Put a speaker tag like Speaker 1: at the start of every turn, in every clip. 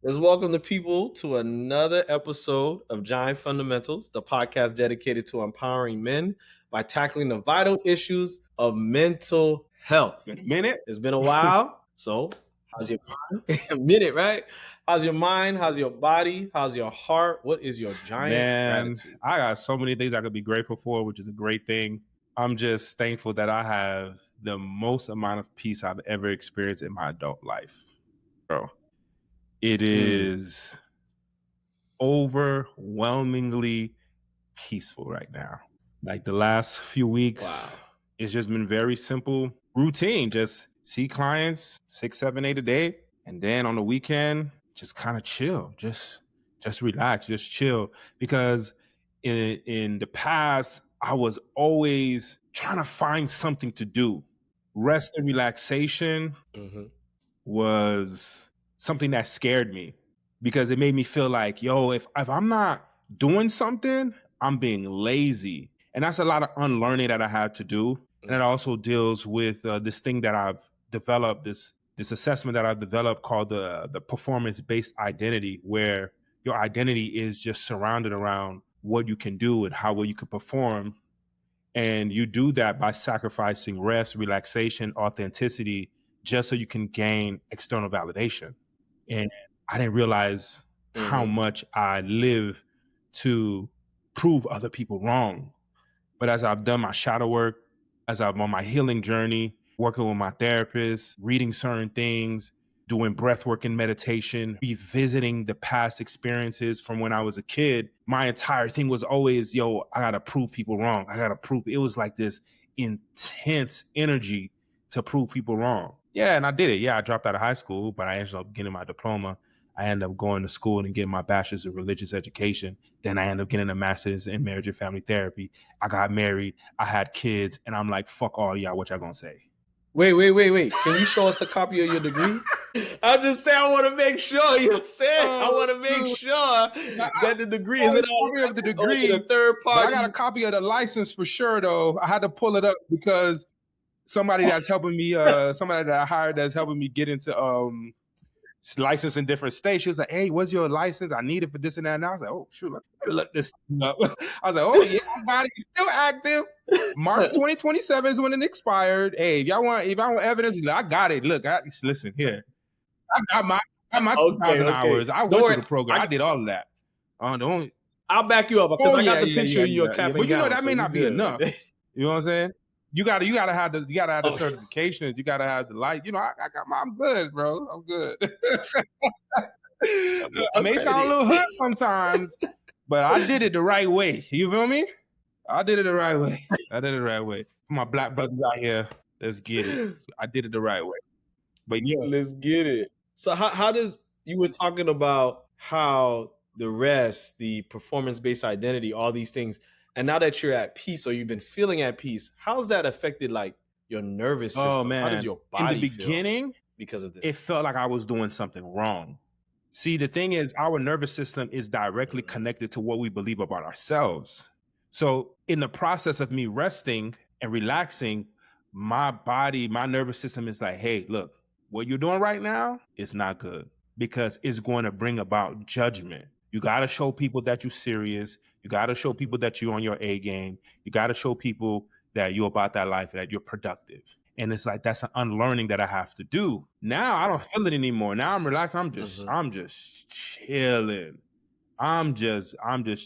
Speaker 1: Let's welcome the people to another episode of Giant Fundamentals, the podcast dedicated to empowering men by tackling the vital issues of mental health.
Speaker 2: Been a minute.
Speaker 1: It's been a while. So, how's your mind? A minute, right? How's your mind? How's your body? How's your heart? What is your giant gratitude?
Speaker 2: I got so many things I could be grateful for, which is a great thing. I'm just thankful that I have the most amount of peace I've ever experienced in my adult life. Bro, it is overwhelmingly peaceful right now. Like the last few weeks, it's just been very simple routine. Just see clients 6, 7, 8 a day. And then on the weekend, just kind of chill, just relax, just chill. Because in the past, I was always trying to find something to do. Rest and relaxation was something that scared me because it made me feel like, yo, if I'm not doing something, I'm being lazy. And that's a lot of unlearning that I had to do. And it also deals with this thing that I've developed, this assessment that I've developed called the performance-based identity, where your identity is just surrounded around what you can do and how well you can perform. And you do that by sacrificing rest, relaxation, authenticity, just so you can gain external validation. And I didn't realize how much I live to prove other people wrong. But as I've done my shadow work, as I'm on my healing journey, working with my therapist, reading certain things, doing breath work and meditation, revisiting the past experiences from when I was a kid, my entire thing was always, yo, I gotta prove people wrong. I gotta prove. It was like this intense energy to prove people wrong. Yeah, and I did it. Yeah, I dropped out of high school, but I ended up getting my diploma. I ended up going to school and getting my bachelor's of religious education. Then I ended up getting a master's in marriage and family therapy. I got married. I had kids. And I'm like, fuck all y'all. What y'all gonna say?
Speaker 1: Wait. Can you show us a copy of your degree? I'm just saying, I want to make sure, you know what I'm saying? I want to make sure that the degree is a
Speaker 2: copy of the degree.
Speaker 1: The third party.
Speaker 2: I got a copy of the license for sure, though. I had to pull it up because somebody that's helping me, somebody that I hired that's helping me get into license in different states. She was like, hey, what's your license? I need it for this and that. And I was like, oh, shoot, let me look this up. I was like, oh, yeah, my body's still active. March 2027 is when it expired. Hey, if y'all want evidence, I got it. Look, listen here. I got my 2,000 hours. I went through the program. I did all of that.
Speaker 1: I'll back you up because I got the picture of your cap and
Speaker 2: But you know,
Speaker 1: gown,
Speaker 2: that may
Speaker 1: so
Speaker 2: not
Speaker 1: you
Speaker 2: be
Speaker 1: good.
Speaker 2: enough. You know what I'm saying? You gotta have the certifications. You gotta have the light. You know, I'm good, bro. I'm good. It may sound a little hood sometimes, but I did it the right way. You feel me? I did it the right way. My black brothers out here, let's get it. I did it the right way. But yeah,
Speaker 1: let's get it. So how does, you were talking about how the rest, the performance-based identity, all these things, and now that you're at peace or you've been feeling at peace, how's that affected like your nervous system?
Speaker 2: Oh man,
Speaker 1: how does your body
Speaker 2: in the beginning
Speaker 1: feel because of this?
Speaker 2: It felt like I was doing something wrong. See, the thing is, our nervous system is directly connected to what we believe about ourselves. So in the process of me resting and relaxing, my body, my nervous system is like, hey, look, what you're doing right now is not good because it's going to bring about judgment. You got to show people that you're serious. You got to show people that you're on your A game. You got to show people that you're about that life, that you're productive. And it's like, that's an unlearning that I have to do. Now I don't feel it anymore. Now I'm relaxed. I'm just chilling. I'm just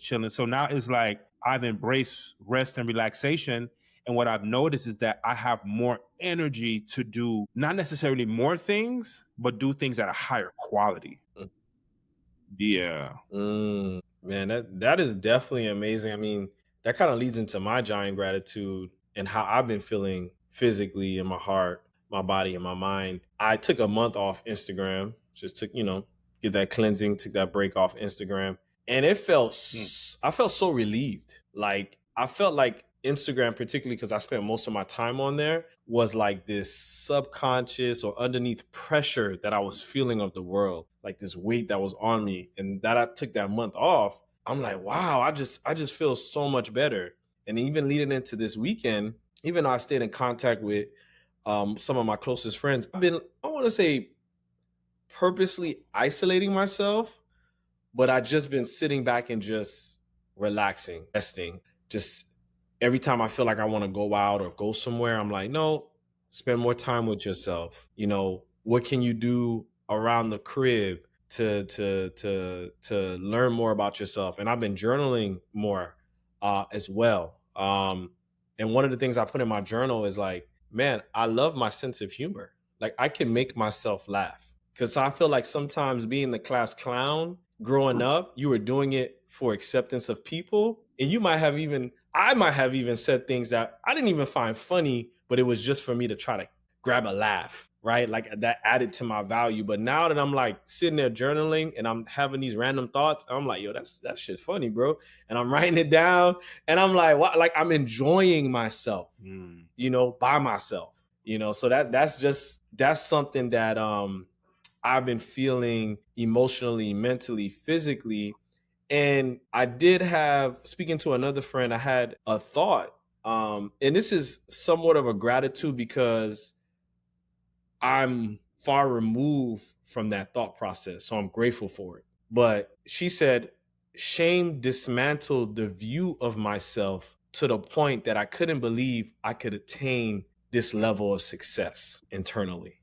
Speaker 2: chilling. So now it's like I've embraced rest and relaxation. And what I've noticed is that I have more energy to do, not necessarily more things, but do things at a higher quality. Yeah.
Speaker 1: Man, that is definitely amazing. I mean, that kind of leads into my giant gratitude and how I've been feeling physically in my heart, my body, and my mind. I took a month off Instagram, just took, get that cleansing, took that break off Instagram. And it felt, I felt so relieved. Like, I felt like Instagram, particularly because I spent most of my time on there, was like this subconscious or underneath pressure that I was feeling of the world, like this weight that was on me. And that I took that month off, I'm like, wow, I just feel so much better. And even leading into this weekend, even though I stayed in contact with some of my closest friends, I've been, I want to say, purposely isolating myself, but I just been sitting back and just relaxing, resting. Just every time I feel like I want to go out or go somewhere, I'm like, no, spend more time with yourself. You know, what can you do around the crib to learn more about yourself? And I've been journaling more as well. And one of the things I put in my journal is like, man, I love my sense of humor. Like I can make myself laugh because I feel like sometimes being the class clown growing up, you were doing it for acceptance of people. And I might have even said things that I didn't even find funny, but it was just for me to try to grab a laugh, right? Like that added to my value. But now that I'm like sitting there journaling and I'm having these random thoughts, I'm like, yo, that shit's funny, bro. And I'm writing it down and I'm like, what? Like I'm enjoying myself, by myself, So that's something that I've been feeling emotionally, mentally, physically. And I did have, speaking to another friend, I had a thought. And this is somewhat of a gratitude because I'm far removed from that thought process. So I'm grateful for it. But she said, shame dismantled the view of myself to the point that I couldn't believe I could attain this level of success internally.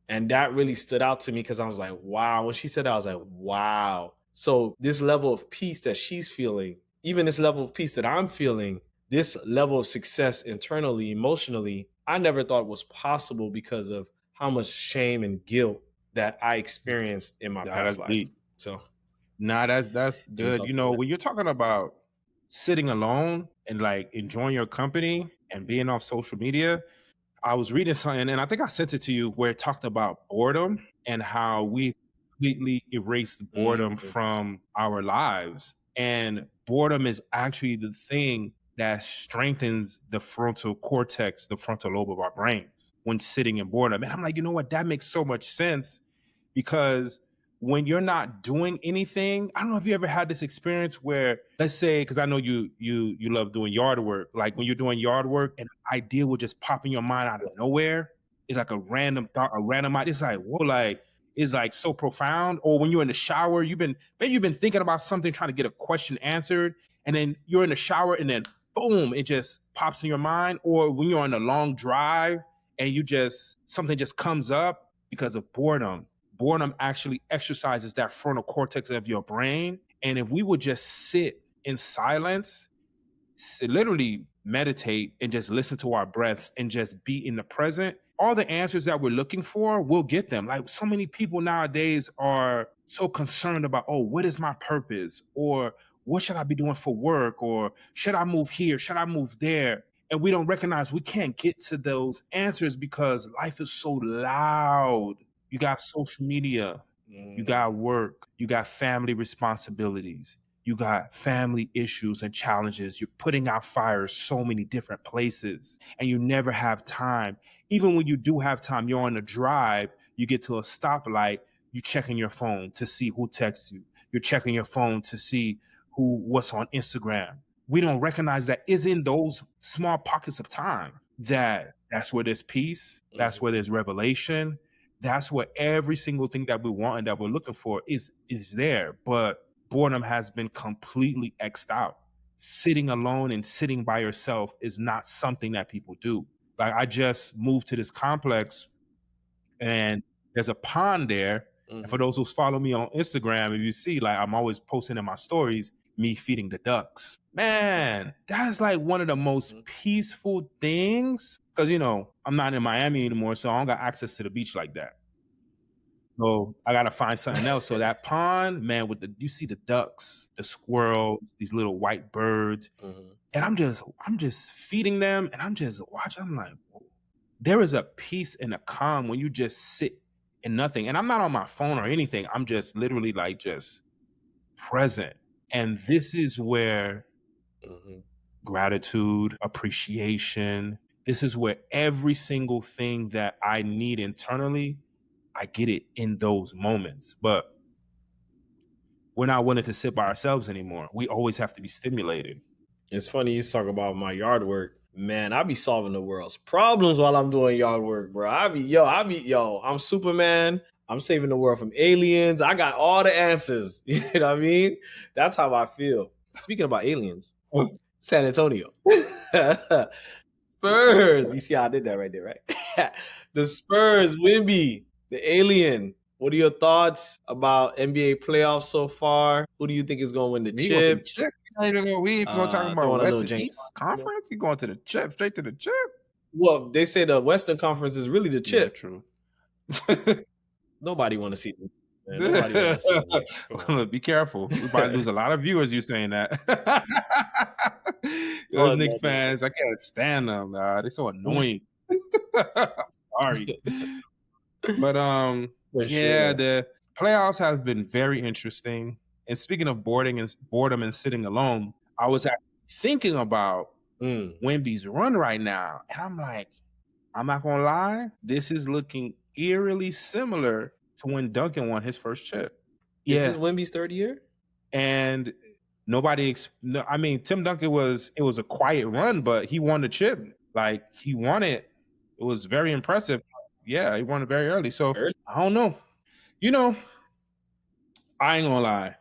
Speaker 1: And that really stood out to me because I was like, wow. When she said that, I was like, wow. So this level of peace that she's feeling, even this level of peace that I'm feeling, this level of success internally, emotionally, I never thought was possible because of how much shame and guilt that I experienced in my
Speaker 2: Yeah,
Speaker 1: past
Speaker 2: that's
Speaker 1: life.
Speaker 2: deep.
Speaker 1: So
Speaker 2: Nah, that's
Speaker 1: any
Speaker 2: good.
Speaker 1: thoughts on that?
Speaker 2: When you're talking about sitting alone and like enjoying your company and being off social media, I was reading something and I think I sent it to you where it talked about boredom and how we completely erased boredom
Speaker 1: Mhm.
Speaker 2: from our lives. And boredom is actually the thing that strengthens the frontal cortex, the frontal lobe of our brains when sitting in boredom. And I'm like, you know what? That makes so much sense because when you're not doing anything, I don't know if you ever had this experience where, let's say, because I know you love doing yard work. Like when you're doing yard work, an idea will just pop in your mind out of nowhere. It's like a random thought, a random idea. It's like, whoa, like it's like so profound. Or when you're in the shower, maybe you've been thinking about something, trying to get a question answered, and then you're in the shower, and then boom, it just pops in your mind. Or when you're on a long drive and something just comes up because of boredom. Boredom actually exercises that frontal cortex of your brain. And if we would just sit in silence, literally meditate and just listen to our breaths and just be in the present, all the answers that we're looking for, we'll get them. Like so many people nowadays are so concerned about, oh, what is my purpose? Or what should I be doing for work? Or should I move here? Should I move there? And we don't recognize we can't get to those answers because life is so loud. You got social media, you
Speaker 1: Mhm.
Speaker 2: got work, you got family responsibilities, you got family issues and challenges. You're putting out fires so many different places and you never have time. Even when you do have time, you're on a drive, you get to a stoplight, you checking your phone to see who texts you. You're checking your phone to see what's on Instagram. We don't recognize that is in those small pockets of time that's where there's peace, that's
Speaker 1: Mhm.
Speaker 2: where there's revelation, that's where every single thing that we want and that we're looking for is there. But boredom has been completely xed out. Sitting alone and sitting by yourself is not something that people do. Like I just moved to this complex and there's a pond there. And for
Speaker 1: Mhm.
Speaker 2: those who follow me on Instagram, if you see, like I'm always posting in my stories, me feeding the ducks. Man, that is like one of the most
Speaker 1: Mhm.
Speaker 2: peaceful things. Cause I'm not in Miami anymore, so I don't got access to the beach like that. So I gotta find something else. So that pond, man, you see the ducks, the squirrels, these little white birds,
Speaker 1: Mhm.
Speaker 2: and I'm just feeding them, and I'm just watching. I'm like, whoa. There is a peace and a calm when you just sit in nothing. And I'm not on my phone or anything. I'm just literally like just present. And this is where
Speaker 1: Mhm.
Speaker 2: gratitude, appreciation, this is where every single thing that I need internally, I get it in those moments. But we're not willing to sit by ourselves anymore. We always have to be stimulated.
Speaker 1: It's funny you talk about my yard work. Man, I be solving the world's problems while I'm doing yard work, bro. I'm Superman. I'm saving the world from aliens. I got all the answers. You know what I mean? That's how I feel. Speaking about aliens, San Antonio. Spurs. You see how I did that right there, right? The Spurs, Wimby, the alien. What are your thoughts about NBA playoffs so far? Who do you think is going to win the
Speaker 2: We going to the
Speaker 1: chip?
Speaker 2: chip. We ain't gonna talk about
Speaker 1: Throwing a
Speaker 2: West
Speaker 1: little
Speaker 2: and
Speaker 1: James.
Speaker 2: East Conference. You going to the chip, straight to the chip.
Speaker 1: Well, they say the Western Conference is really the chip.
Speaker 2: Yeah, true.
Speaker 1: Nobody want to see them. Man, nobody want to see them. Like,
Speaker 2: be careful. We might lose a lot of viewers. You saying that?
Speaker 1: Oh,
Speaker 2: Those Knicks
Speaker 1: no.
Speaker 2: fans, I can't stand them. They're so annoying. Sorry, but yeah, the playoffs have been very interesting. And speaking of boredom and sitting alone, I was actually thinking about Wemby's run right now, and I'm like, I'm not gonna lie, this is looking eerily similar to when Duncan won his first chip.
Speaker 1: Is this Wemby's third year?
Speaker 2: And nobody, I mean, Tim Duncan it was a quiet run, but he won the chip. Like, he won it. It was very impressive. Yeah, he won it very early. So, I don't know. You know, I ain't gonna lie.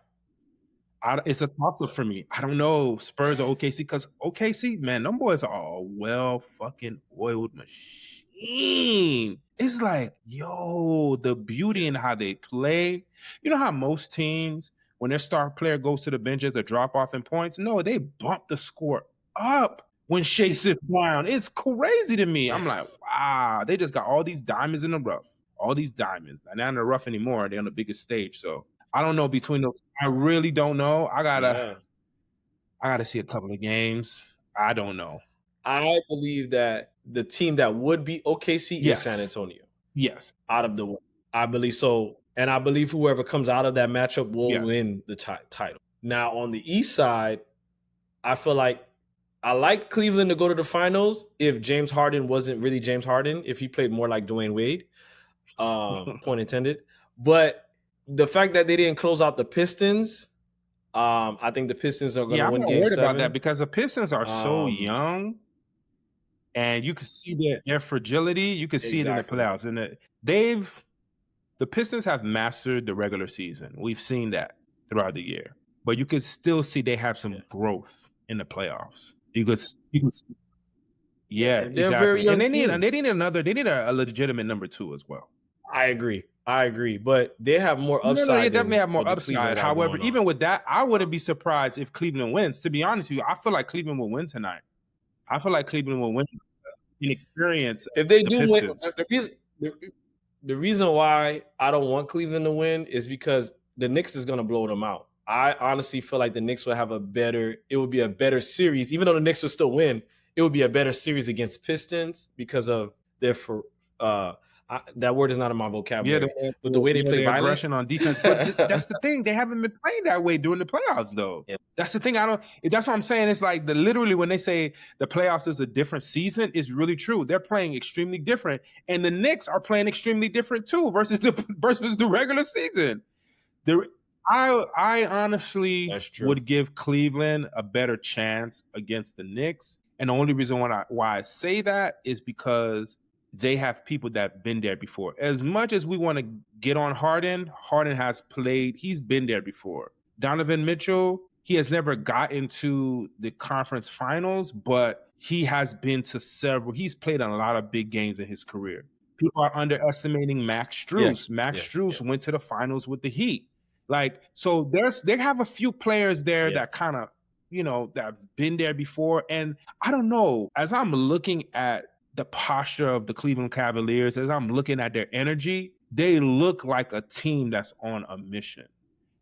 Speaker 2: It's a toss-up for me. I don't know, Spurs or OKC, because OKC, man, them boys are a well-fucking-oiled machine. It's like, yo, the beauty in how they play. You know how most teams, when their star player goes to the bench as a drop-off in points? No, they bump the score up when Shea sits down. It's crazy to me. I'm like, wow, they just got all these diamonds in the rough. All these diamonds. They're not in the rough anymore. They're on the biggest stage, so I don't know between those. I really don't know. I gotta see a couple of games. I don't know.
Speaker 1: I believe that the team that would beat OKC is San Antonio.
Speaker 2: Yes.
Speaker 1: Out of the West. I believe so. And I believe whoever comes out of that matchup will win the title. Now, on the East side, I feel like I like Cleveland to go to the finals if James Harden wasn't really James Harden, if he played more like Dwayne Wade. Point intended. But the fact that they didn't close out the Pistons, I think the Pistons are going to win Game 7.
Speaker 2: I'm not worried about that because the Pistons are so young, and you can see their fragility. You can see it in the playoffs, and the Pistons have mastered the regular season. We've seen that throughout the year, but you can still see they have some growth in the playoffs. You could yeah,
Speaker 1: they're very young,
Speaker 2: and they need a legitimate number 2 as well.
Speaker 1: I agree, but they have more upside.
Speaker 2: No, they definitely have more upside. However, even with that, I wouldn't be surprised if Cleveland wins. To be honest with you, I feel like Cleveland will win tonight. I feel like Cleveland will win in experience.
Speaker 1: If they do win, the reason why I don't want Cleveland to win is because the Knicks is going to blow them out. I honestly feel like the Knicks will have it would be a better series. Even though the Knicks will still win, it would be a better series against Pistons because of their that word is not in my vocabulary.
Speaker 2: Yeah,
Speaker 1: but the way they play
Speaker 2: aggression on defense. But that's the thing. They haven't been playing that way during the playoffs, though. Yeah. That's the thing. That's what I'm saying. It's like literally when they say the playoffs is a different season, it's really true. They're playing extremely different, and the Knicks are playing extremely different too versus the regular season. I honestly would give Cleveland a better chance against the Knicks, and the only reason why I say that is because they have people that have been there before. As much as we want to get on Harden has played. He's been there before. Donovan Mitchell, he has never gotten to the conference finals, but he has been to several. He's played in a lot of big games in his career. People are underestimating Max Strus. Max Strus went to the finals with the Heat. So they have a few players there that kind of, that have been there before. And I don't know, as I'm looking at the posture of the Cleveland Cavaliers, as I'm looking at their energy, they look like a team that's on a mission.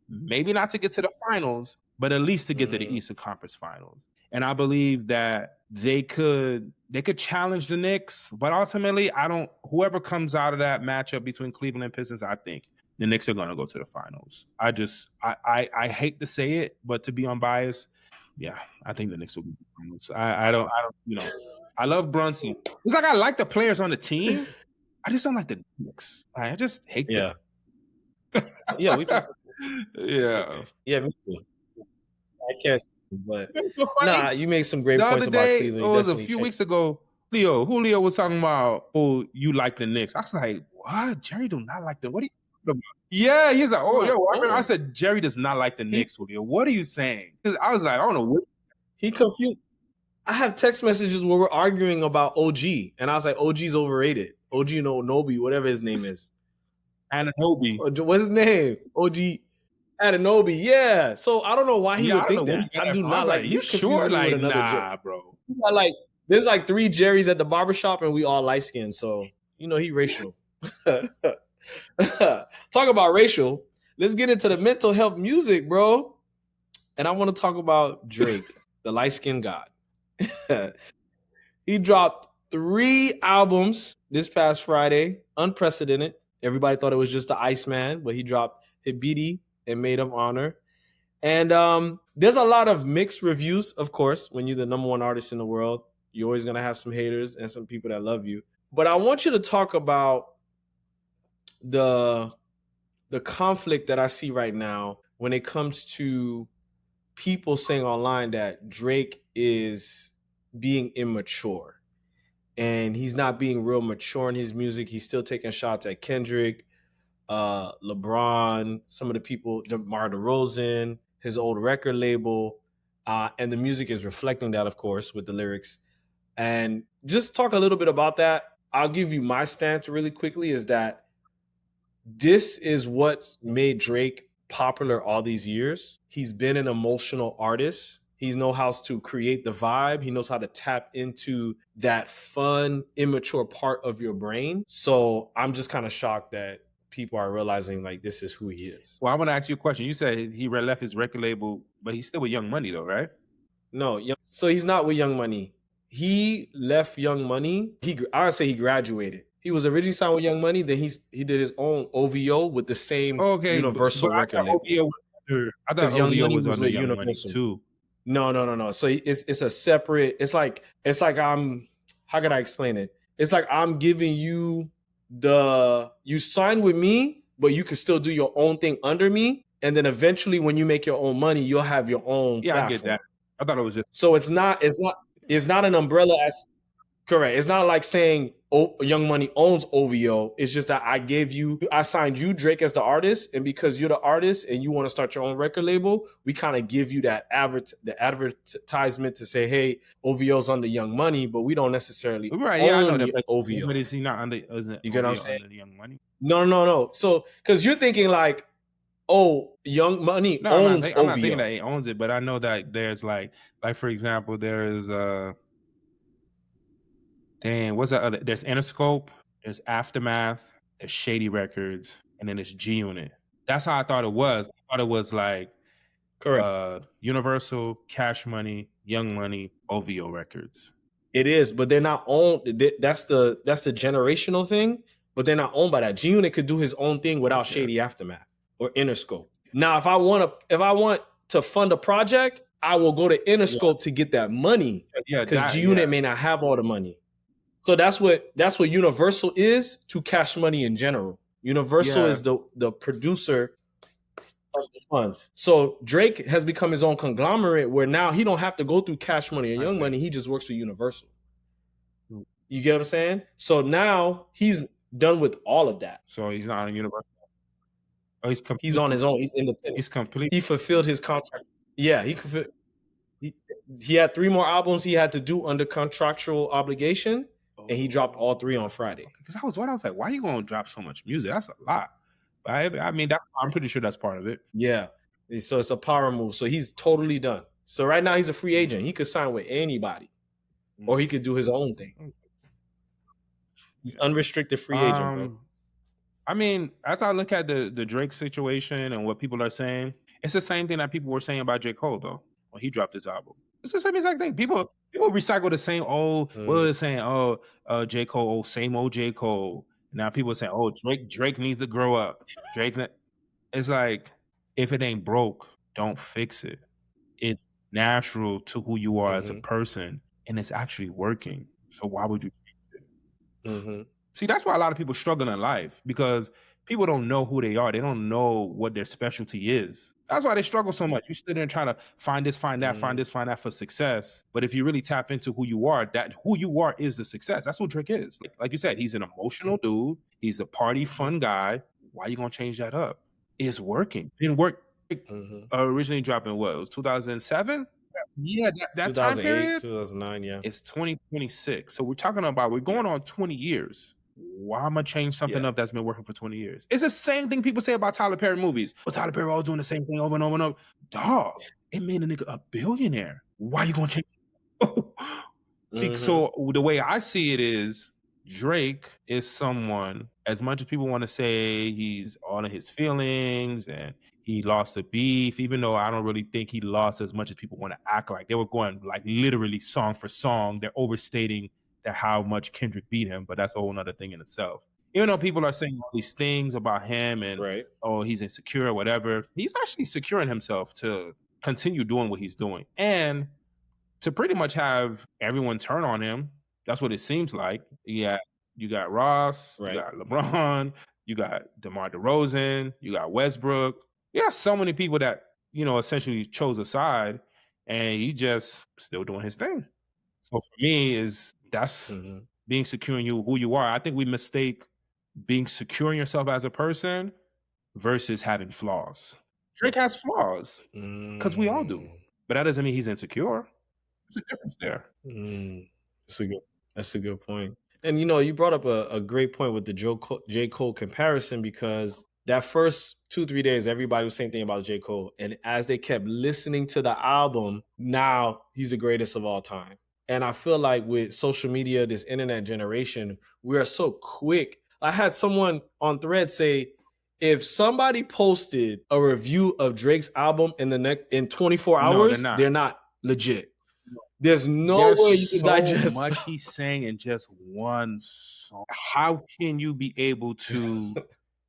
Speaker 2: Maybe not to get to the finals, but at least to get to the Eastern Conference Finals. And I believe that they could challenge the Knicks, but ultimately, whoever comes out of that matchup between Cleveland and Pistons, I think the Knicks are going to go to the finals. I hate to say it, but to be unbiased, yeah, I think the Knicks will be the finals. I don't, I love Brunson. It's like I like the players on the team. I just don't like the Knicks. I just hate them.
Speaker 1: Yeah, we just
Speaker 2: yeah.
Speaker 1: Yeah, me too. I can't, but you made some great points about Cleveland.
Speaker 2: It was a few weeks ago. Julio was talking about, you like the Knicks. I was like, what? Jerry do not like them. What do you? Yeah, he's like,
Speaker 1: I'm
Speaker 2: oh,
Speaker 1: like,
Speaker 2: yo, I
Speaker 1: oh,
Speaker 2: said Jerry does not like the
Speaker 1: he
Speaker 2: Knicks, Julio. What are you saying? 'Cause I was like, I don't know what.
Speaker 1: he confused. I have text messages where we're arguing about OG, and I was like, OG's overrated. OG no Nobi, whatever his name is.
Speaker 2: Ananobi.
Speaker 1: What's his name? OG Ananobi. Yeah. So I don't know why he
Speaker 2: Yeah, I
Speaker 1: would
Speaker 2: don't know
Speaker 1: think
Speaker 2: where he
Speaker 1: that.
Speaker 2: got
Speaker 1: I
Speaker 2: that
Speaker 1: do
Speaker 2: from. I
Speaker 1: not
Speaker 2: was
Speaker 1: like.
Speaker 2: like, you
Speaker 1: He's
Speaker 2: sure?
Speaker 1: confusing me with
Speaker 2: Like,
Speaker 1: another
Speaker 2: nah, bro.
Speaker 1: like there's like 3 Jerrys at the barbershop, and we all light skinned. So he racial. Talk about racial. Let's get into the mental health music, bro. And I want to talk about Drake, the light skinned god. He dropped 3 albums this past Friday, unprecedented. Everybody thought it was just the Iceman, but he dropped Hibidi and Maid of Honor. And there's a lot of mixed reviews, of course. When you're the number one artist in the world, you're always gonna have some haters and some people that love you. But I want you to talk about the conflict that I see right now when it comes to people saying online that Drake is being immature and he's not being real mature in his music. He's still taking shots at Kendrick, LeBron, some of the people, DeMar DeRozan, his old record label, and the music is reflecting that, of course, with the lyrics. And just talk a little bit about that. I'll give you my stance really quickly. Is that this is what made Drake popular all these years. He's been an emotional artist. He knows how to create the vibe. He knows how to tap into that fun, immature part of your brain. So I'm just kind of shocked that people are realizing like this is who he is.
Speaker 2: Well, I want to ask you a question. You said he left his record label, but he's still with Young Money, though, right?
Speaker 1: No, so he's not with Young Money. He left Young Money. I would say he graduated. He was originally signed with Young Money. Then he did his own OVO with the same Universal record label.
Speaker 2: I thought
Speaker 1: Young
Speaker 2: OVO
Speaker 1: Money
Speaker 2: was
Speaker 1: was
Speaker 2: under
Speaker 1: with
Speaker 2: Young Money
Speaker 1: Universal
Speaker 2: too.
Speaker 1: No. So it's a separate. It's like I'm. How can I explain it? It's like I'm giving you you sign with me, but you can still do your own thing under me, and then eventually when you make your own money, you'll have your own.
Speaker 2: Yeah,
Speaker 1: platform.
Speaker 2: I get that. I thought it was just.
Speaker 1: So it's not an umbrella as. Correct. It's not like saying Young Money owns OVO. It's just that I signed you, Drake, as the artist, and because you're the artist and you want to start your own record label, we kind of give you that the advertisement to say, hey, OVO's under Young Money, but we don't necessarily own
Speaker 2: I know that.
Speaker 1: OVO.
Speaker 2: But is he not under?
Speaker 1: You get what I'm saying?
Speaker 2: Under Young Money?
Speaker 1: No. So because you're thinking like, oh, Young Money owns OVO.
Speaker 2: I'm not thinking that he owns it, but I know that there's like for example, there is what's that other? There's Interscope, there's Aftermath, there's Shady Records, and then there's G Unit. That's how I thought it was. I thought it was like Universal, Cash Money, Young Money, OVO Records.
Speaker 1: It is, but they're not owned. That's the generational thing, but they're not owned by that. G Unit could do his own thing without Shady Aftermath or Interscope. Now, if I want to fund a project, I will go to Interscope to get that money. Because G Unit may not have all the money. So that's what Universal is to Cash Money in general. Universal is the producer of the funds. So Drake has become his own conglomerate where now he don't have to go through Cash Money or Young Money. He just works for Universal. You get what I'm saying? So now he's done with all of that.
Speaker 2: So he's not on Universal. Oh,
Speaker 1: he's on his own. He's independent.
Speaker 2: He's complete.
Speaker 1: He fulfilled his contract. Yeah, he had 3 more albums he had to do under contractual obligation. And he dropped all 3 on Friday.
Speaker 2: Because I was like, why are you going to drop so much music? That's a lot. I mean, I'm pretty sure that's part of it.
Speaker 1: Yeah. So it's a power move. So he's totally done. So right now he's a free agent. He could sign with anybody. Or he could do his own thing. He's unrestricted free agent, bro.
Speaker 2: I mean, as I look at the Drake situation and what people are saying, it's the same thing that people were saying about J. Cole, though, when he dropped his album. It's the same exact thing. People recycle the same old. What was saying? J. Cole, same old J. Cole. Now people are saying, Drake needs to grow up. It's like, if it ain't broke, don't fix it. It's natural to who you are as a person, and it's actually working. So why would you change it? See, that's why a lot of people struggle in life, because people don't know who they are. They don't know what their specialty is. That's why they struggle so much. You sit there and try to find this, find that, find this, find that for success. But if you really tap into who you are, that who you are is the success. That's what Drake is. Like you said, he's an emotional dude. He's a party fun guy. why you gonna change that up? It's working. It worked.
Speaker 1: Mhm.
Speaker 2: Originally dropped in what? It was 2007? Yeah, that time
Speaker 1: 2008,
Speaker 2: period
Speaker 1: 2009, yeah.
Speaker 2: is 2026. So we're talking about we're
Speaker 1: Yeah.
Speaker 2: going on 20 years. Why am I change something
Speaker 1: Yeah.
Speaker 2: up that's been working for 20 years? It's the same thing people say about Tyler Perry movies. Well, Tyler Perry always doing the same thing over and over and over. Dog, it made a nigga a billionaire. Why you gonna change? See,
Speaker 1: Mhm.
Speaker 2: so the way I see it is Drake is someone, as much as people want to say he's all in his feelings and he lost the beef, even though I don't really think he lost as much as people want to act like. They were going like literally song for song. They're overstating that how much Kendrick beat him, but that's a whole nother thing in itself. Even though people are saying all these things about him and
Speaker 1: Right.
Speaker 2: oh, he's insecure or whatever, he's actually securing himself to continue doing what he's doing. And to pretty much have everyone turn on him. That's what it seems like. Yeah, you got Ross, you
Speaker 1: Right.
Speaker 2: got LeBron, you got DeMar DeRozan, you got Westbrook. You got so many people that, essentially chose a side, and he just still doing his thing. So for me, that's
Speaker 1: Mhm.
Speaker 2: being secure in you, who you are. I think we mistake being secure in yourself as a person versus having flaws. Drake has flaws because we all do,
Speaker 1: Mm.
Speaker 2: but that doesn't mean he's insecure. There's a difference there.
Speaker 1: Mm. That's a good point. And you brought up a great point with the J. Cole comparison, because that first 2-3 days, everybody was saying thing about J. Cole. And as they kept listening to the album, now he's the greatest of all time. And I feel like with social media, this internet generation, we are so quick. I had someone on Thread say, if somebody posted a review of Drake's album in 24
Speaker 2: No, they're
Speaker 1: hours,
Speaker 2: not.
Speaker 1: they're not legit. There's no way you
Speaker 2: There's
Speaker 1: can
Speaker 2: so
Speaker 1: digest.
Speaker 2: much he's saying in just one song. How can you be able to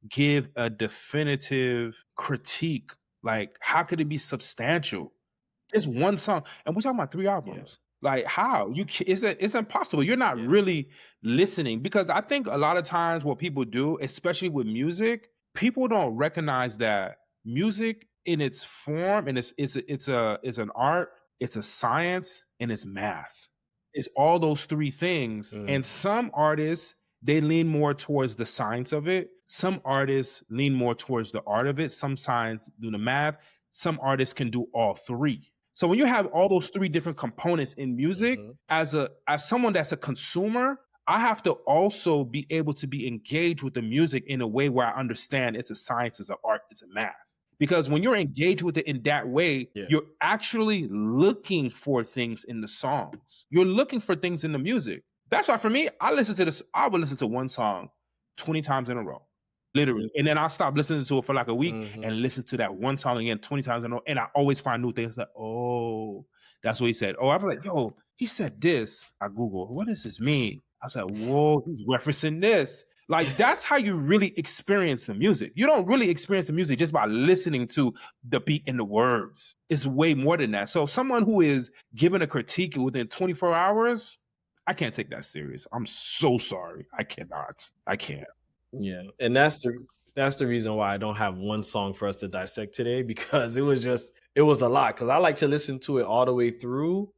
Speaker 2: give a definitive critique? Like, how could it be substantial? It's one song, and we're talking about 3
Speaker 1: Yeah.
Speaker 2: albums. Like, how? It's impossible. You're not
Speaker 1: Yeah.
Speaker 2: really listening, because I think a lot of times what people do, especially with music, people don't recognize that music in its form, and it's an art, it's a science, and it's math. It's all those 3 things. And
Speaker 1: Mm.
Speaker 2: some artists, they lean more towards the science of it. Some artists lean more towards the art of it. Some science do the math. Some artists can do all 3. So when you have all those 3 different components in music,
Speaker 1: Mhm.
Speaker 2: as someone that's a consumer, I have to also be able to be engaged with the music in a way where I understand it's a science, it's an art, it's a math. Because when you're engaged with it in that way,
Speaker 1: Yeah.
Speaker 2: you're actually looking for things in the songs. You're looking for things in the music. That's why for me, I would listen to one song 20 times in a row. Literally. And then I'll stop listening to it for like a week
Speaker 1: Mhm.
Speaker 2: and listen to that one song again 20 times in a row. And I always find new things like, oh, that's what he said. Oh, I'm like, yo, he said this. I Google, what does this mean? I said, whoa, he's referencing this. Like, that's how you really experience the music. You don't really experience the music just by listening to the beat and the words. It's way more than that. So someone who is giving a critique within 24 hours, I can't take that serious. I'm so sorry. I cannot. I can't.
Speaker 1: Yeah. And that's the reason why I don't have one song for us to dissect today, because it was a lot. Because I like to listen to it all the way through.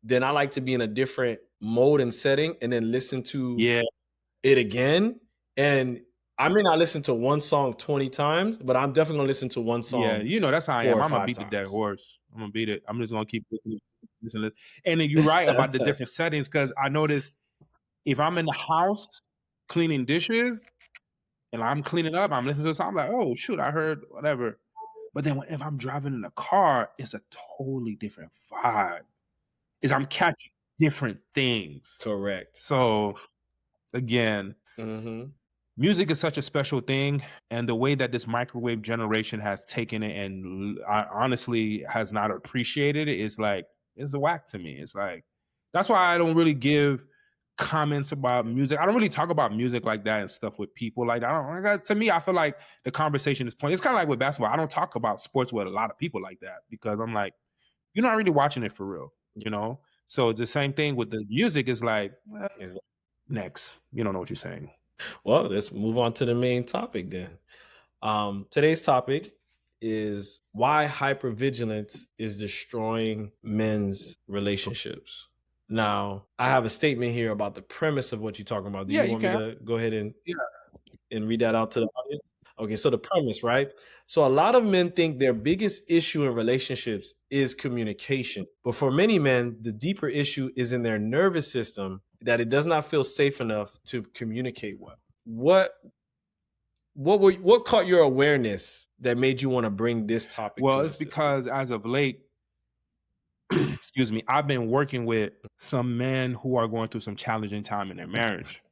Speaker 1: Then I like to be in a different mode and setting and then listen to
Speaker 2: Yeah.
Speaker 1: it again. And I may not listen to one song 20 times, but I'm definitely gonna listen to one
Speaker 2: Yeah,
Speaker 1: song
Speaker 2: that's how I
Speaker 1: 4
Speaker 2: am.
Speaker 1: or
Speaker 2: I'm gonna
Speaker 1: 5
Speaker 2: beat the dead
Speaker 1: times.
Speaker 2: horse. I'm gonna beat it. I'm just gonna keep listening. And then you're right about the different settings, because I notice if I'm in the house cleaning dishes and I'm cleaning up, I'm listening to a song, I'm like, oh shoot, I heard whatever. But then if I'm driving in a car, it's a totally different vibe. I'm catching different things.
Speaker 1: Correct.
Speaker 2: So again,
Speaker 1: Mhm.
Speaker 2: music is such a special thing, and the way that this microwave generation has taken it and honestly has not appreciated it is like, it's a whack to me. It's like, that's why I don't really give comments about music. I don't really talk about music like that and stuff with people. Like, to me, I feel like the conversation is point. It's kind of like with basketball. I don't talk about sports with a lot of people like that, because I'm like, you're not really watching it for real. So it's the same thing with the music. Is like,
Speaker 1: Is
Speaker 2: next, you don't know what you're saying.
Speaker 1: Well, let's move on to the main topic then. Today's topic is why hypervigilance is destroying men's relationships. Now, I have a statement here about the premise of what you're talking about. Do
Speaker 2: Yeah,
Speaker 1: you
Speaker 2: you
Speaker 1: want me
Speaker 2: can.
Speaker 1: to go ahead and
Speaker 2: Yeah.
Speaker 1: read that out to the audience? Okay, so the premise, right? So a lot of men think their biggest issue in relationships is communication. But for many men, the deeper issue is in their nervous system that it does not feel safe enough to communicate well. What caught your awareness that made you want to bring this topic
Speaker 2: Well,
Speaker 1: to
Speaker 2: it's
Speaker 1: us this week?
Speaker 2: because as of late, excuse me, I've been working with some men who are going through some challenging time in their marriage.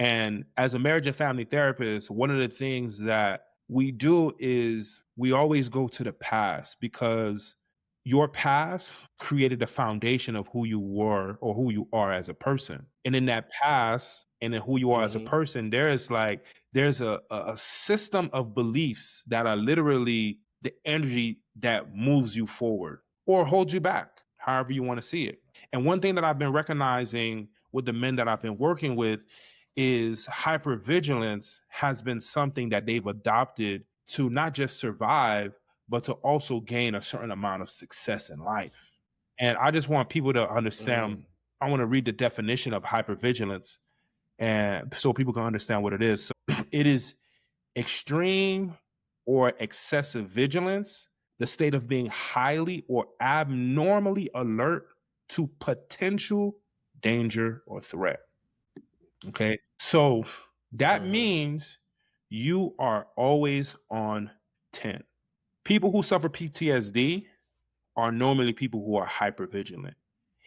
Speaker 2: And as a marriage and family therapist, one of the things that we do is we always go to the past, because your past created the foundation of who you were or who you are as a person. And in that past and in who you are as a
Speaker 1: Mm-hmm.
Speaker 2: person, there's a system of beliefs that are literally the energy that moves you forward or holds you back, however you want to see it. And one thing that I've been recognizing with the men that I've been working with is hypervigilance has been something that they've adopted to not just survive, but to also gain a certain amount of success in life. And I just want people to understand. I want to read the definition of hypervigilance, and so people can understand what it is. So it is extreme or excessive vigilance, the state of being highly or abnormally alert to potential danger or threat. Okay. So that
Speaker 1: Mm-hmm.
Speaker 2: means you are always on 10. People who suffer PTSD are normally people who are hypervigilant.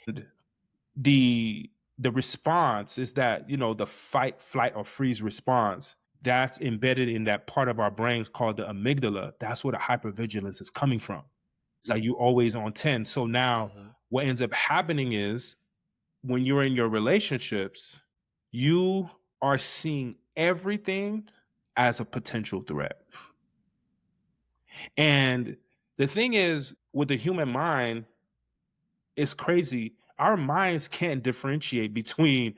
Speaker 2: And the response is that, the fight, flight, or freeze response that's embedded in that part of our brains called the amygdala. That's where the hypervigilance is coming from. It's like you always on 10. So now
Speaker 1: Mm-hmm.
Speaker 2: what ends up happening is when you're in your relationships, you are seeing everything as a potential threat. And the thing is, with the human mind, it's crazy. Our minds can't differentiate between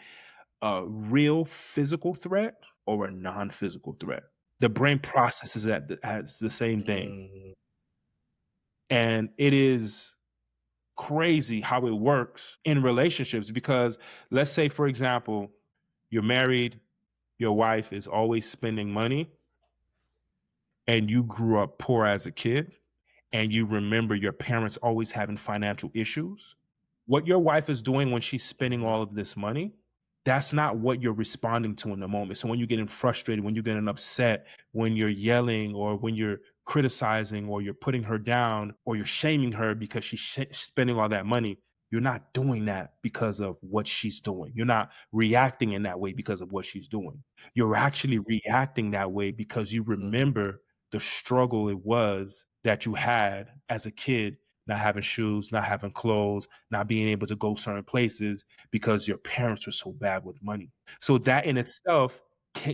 Speaker 2: a real physical threat or a non physical threat. The brain processes that as the same thing.
Speaker 1: Mm-hmm.
Speaker 2: And it is crazy how it works in relationships, because let's say, for example, you're married, your wife is always spending money, and you grew up poor as a kid, and you remember your parents always having financial issues. What your wife is doing when she's spending
Speaker 1: Mm-hmm.
Speaker 2: all of this money, that's not what you're responding to in the moment. So when you're getting frustrated, when you're getting upset, when you're yelling, or when you're criticizing, or you're putting her down, or you're shaming her because she's spending all that money, you're not doing that because of what she's doing. You're not reacting in that way because of what she's doing. You're actually reacting that way because you
Speaker 1: Mm-hmm.
Speaker 2: remember the struggle it was that you had as a kid, not having shoes, not having clothes, not being able to go certain places because your parents were so bad with money. So that in itself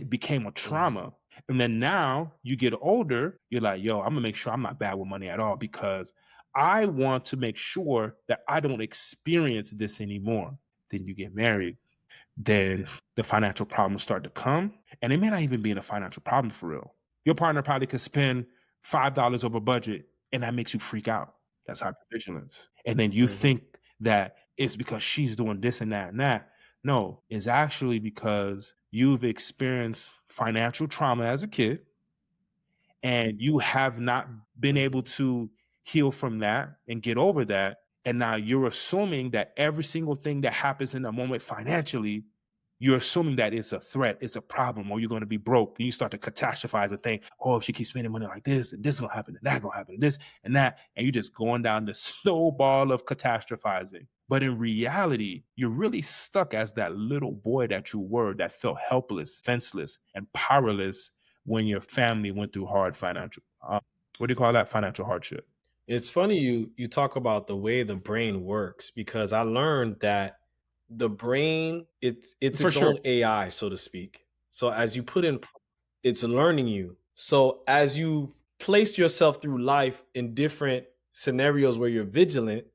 Speaker 2: became a
Speaker 1: Mm-hmm.
Speaker 2: trauma. And then now you get older, you're like, yo, I'm gonna make sure I'm not bad with money at all, because I want to make sure that I don't experience this anymore. Then you get married, then the financial problems start to come. And it may not even be a financial problem for real. Your partner probably could spend $5 over budget, and that makes you freak out. That's hypervigilance. And then you
Speaker 1: Mm-hmm.
Speaker 2: think that it's because she's doing this and that and that. No, it's actually because you've experienced financial trauma as a kid, and you have not been able
Speaker 1: Mm-hmm.
Speaker 2: to heal from that and get over that. And now you're assuming that every single thing that happens in that moment financially, you're assuming that it's a threat, it's a problem, or you're going to be broke. And you start to catastrophize and think, oh, if she keeps spending money like this, and this is going to happen, and that going to happen, and this and that. And you're just going down the snowball of catastrophizing. But in reality, you're really stuck as that little boy that you were, that felt helpless, fenceless, and powerless when your family went through hard financial, what do you call that? Financial hardship.
Speaker 1: It's funny you talk about the way the brain works, because I learned that the brain it's
Speaker 2: For
Speaker 1: its
Speaker 2: sure.
Speaker 1: own AI, so to speak. So as you put in, it's learning you. So as you've placed yourself through life in different scenarios where you're vigilant,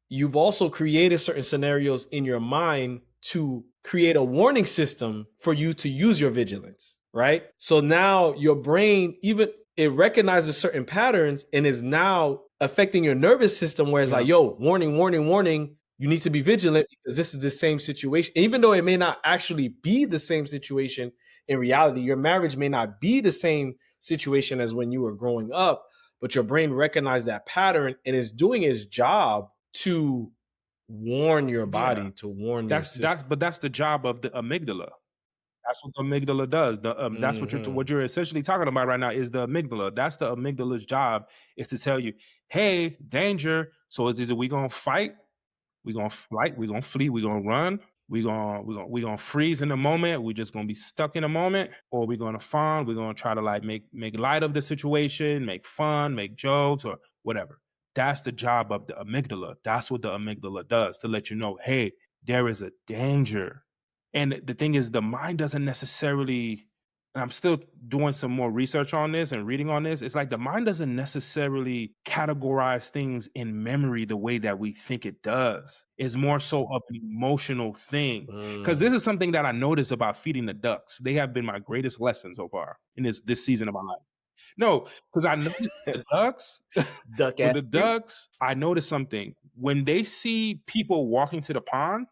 Speaker 1: you've also created certain scenarios in your mind to create a warning system for you to use your vigilance, right? So now your brain, even it recognizes certain patterns and is now affecting your nervous system, where it's
Speaker 2: Yeah.
Speaker 1: like, yo, warning, warning, warning, you need to be vigilant because this is the same situation. And even though it may not actually be the same situation, in reality, your marriage may not be the same situation as when you were growing up, but your brain recognized that pattern and is doing its job to warn your
Speaker 2: Yeah.
Speaker 1: body, to warn your
Speaker 2: That's
Speaker 1: system.
Speaker 2: but that's the job of the amygdala. That's what the amygdala does. That's
Speaker 1: Hmm.
Speaker 2: what you're essentially talking about right now is the amygdala. That's the amygdala's job is to tell you, hey, danger. So is it we gonna fight? We gonna flight? We gonna flee? We gonna run? We gonna freeze in the moment? We just gonna be stuck in a moment, or we gonna fawn? We're gonna try to like make light of the situation, make fun, make jokes, or whatever. That's the job of the amygdala. That's what the amygdala does to let you know, hey, there is a danger. And the thing is, the mind doesn't necessarily, and I'm still doing some more research on this and reading on this. It's like the mind doesn't necessarily categorize things in memory the way that we think it does. It's more so of an emotional thing. Because this
Speaker 1: Mm.
Speaker 2: is something that I noticed about feeding the ducks. They have been my greatest lesson so far in this season of my life. No, because I noticed the ducks,
Speaker 1: Duck
Speaker 2: with the
Speaker 1: ass you.
Speaker 2: ducks, I noticed something. When they see people walking to the pond,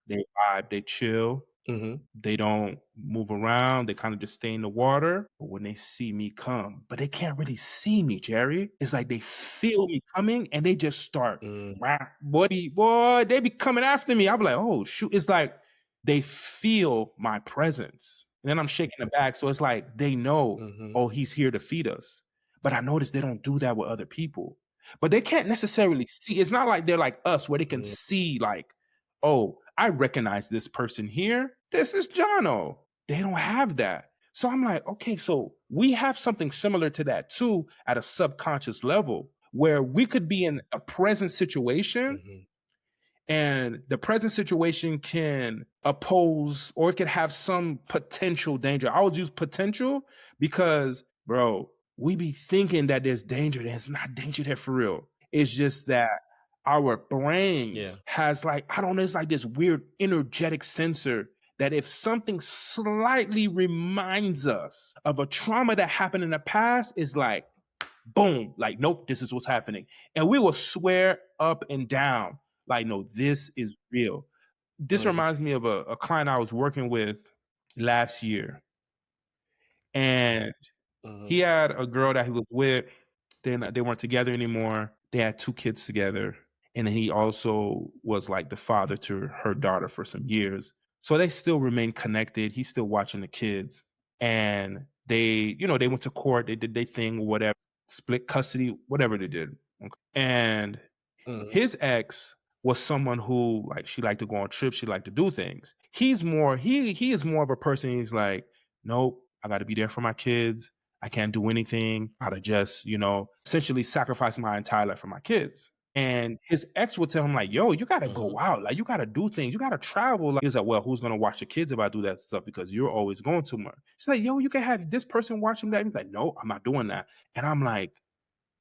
Speaker 2: they vibe, they chill,
Speaker 1: Hmm.
Speaker 2: they don't move around. They kind of just stay in the water. But when they see me come, but they can't really see me, Jerry. It's like they feel me coming and they just start,
Speaker 1: Mm.
Speaker 2: "Wah." Boy, they be coming after me. I'm like, oh shoot. It's like they feel my presence. And then I'm shaking the bag. So it's like they know,
Speaker 1: Hmm.
Speaker 2: oh, he's here to feed us. But I notice they don't do that with other people. But they can't necessarily see. It's not like they're like us where they can
Speaker 1: Mm.
Speaker 2: see, like, oh, I recognize this person here. This is Jono. They don't have that. So I'm like, okay, so we have something similar to that too at a subconscious level where we could be in a present situation
Speaker 1: Hmm.
Speaker 2: and the present situation can oppose or it could have some potential danger. I would use potential because, bro, we be thinking that there's danger. There's not danger there for real. It's just that our
Speaker 1: Yeah.
Speaker 2: brains has like, I don't know, it's like this weird energetic sensor that if something slightly reminds us of a trauma that happened in the past, is like, boom, like, nope, this is what's happening. And we will swear up and down, like, no, this is real. This
Speaker 1: Hmm.
Speaker 2: reminds me of a client I was working with last year. And
Speaker 1: Hmm.
Speaker 2: he had a girl that he was with. Then they weren't together anymore. They had 2 kids together. And then he also was like the father to her daughter for some years. So they still remain connected. He's still watching the kids. And they went to court, they did their thing, whatever, split custody, whatever they did. Okay. And
Speaker 1: Hmm.
Speaker 2: his ex was someone who like she liked to go on trips, she liked to do things. He is more of a person, he's like, nope, I gotta be there for my kids. I can't do anything. I gotta just, essentially sacrifice my entire life for my kids. And his ex would tell him, like, yo, you gotta
Speaker 1: Hmm.
Speaker 2: go out. Like, you gotta do things. You gotta travel. Like, he's like, well, who's gonna watch the kids if I do that stuff? Because you're always going too much. He's like, yo, you can have this person watching that. He's like, no, I'm not doing that. And I'm like,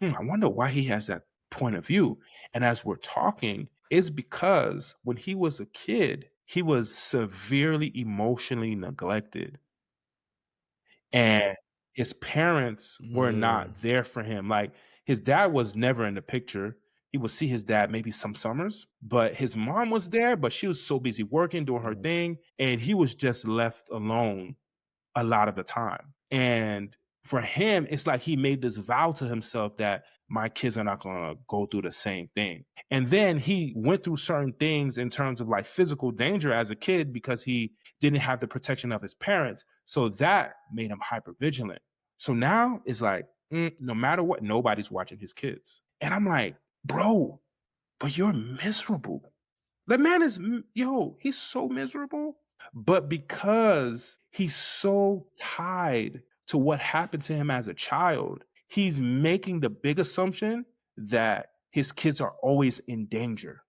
Speaker 2: I wonder why he has that point of view. And as we're talking, it's because when he was a kid, he was severely emotionally neglected. And his parents were
Speaker 1: Mm.
Speaker 2: not there for him. Like his dad was never in the picture. He would see his dad maybe some summers, but his mom was there, but she was so busy working, doing her
Speaker 1: Mm.
Speaker 2: thing, and he was just left alone a lot of the time. And for him, it's like he made this vow to himself that my kids are not going to go through the same thing. And then he went through certain things in terms of like physical danger as a kid because he didn't have the protection of his parents. So that made him hyper vigilant. So now it's like, no matter what, nobody's watching his kids. And I'm like, bro, but you're miserable. The man is, yo, he's so miserable. But because he's so tied to what happened to him as a child, he's making the big assumption that his kids are always in danger,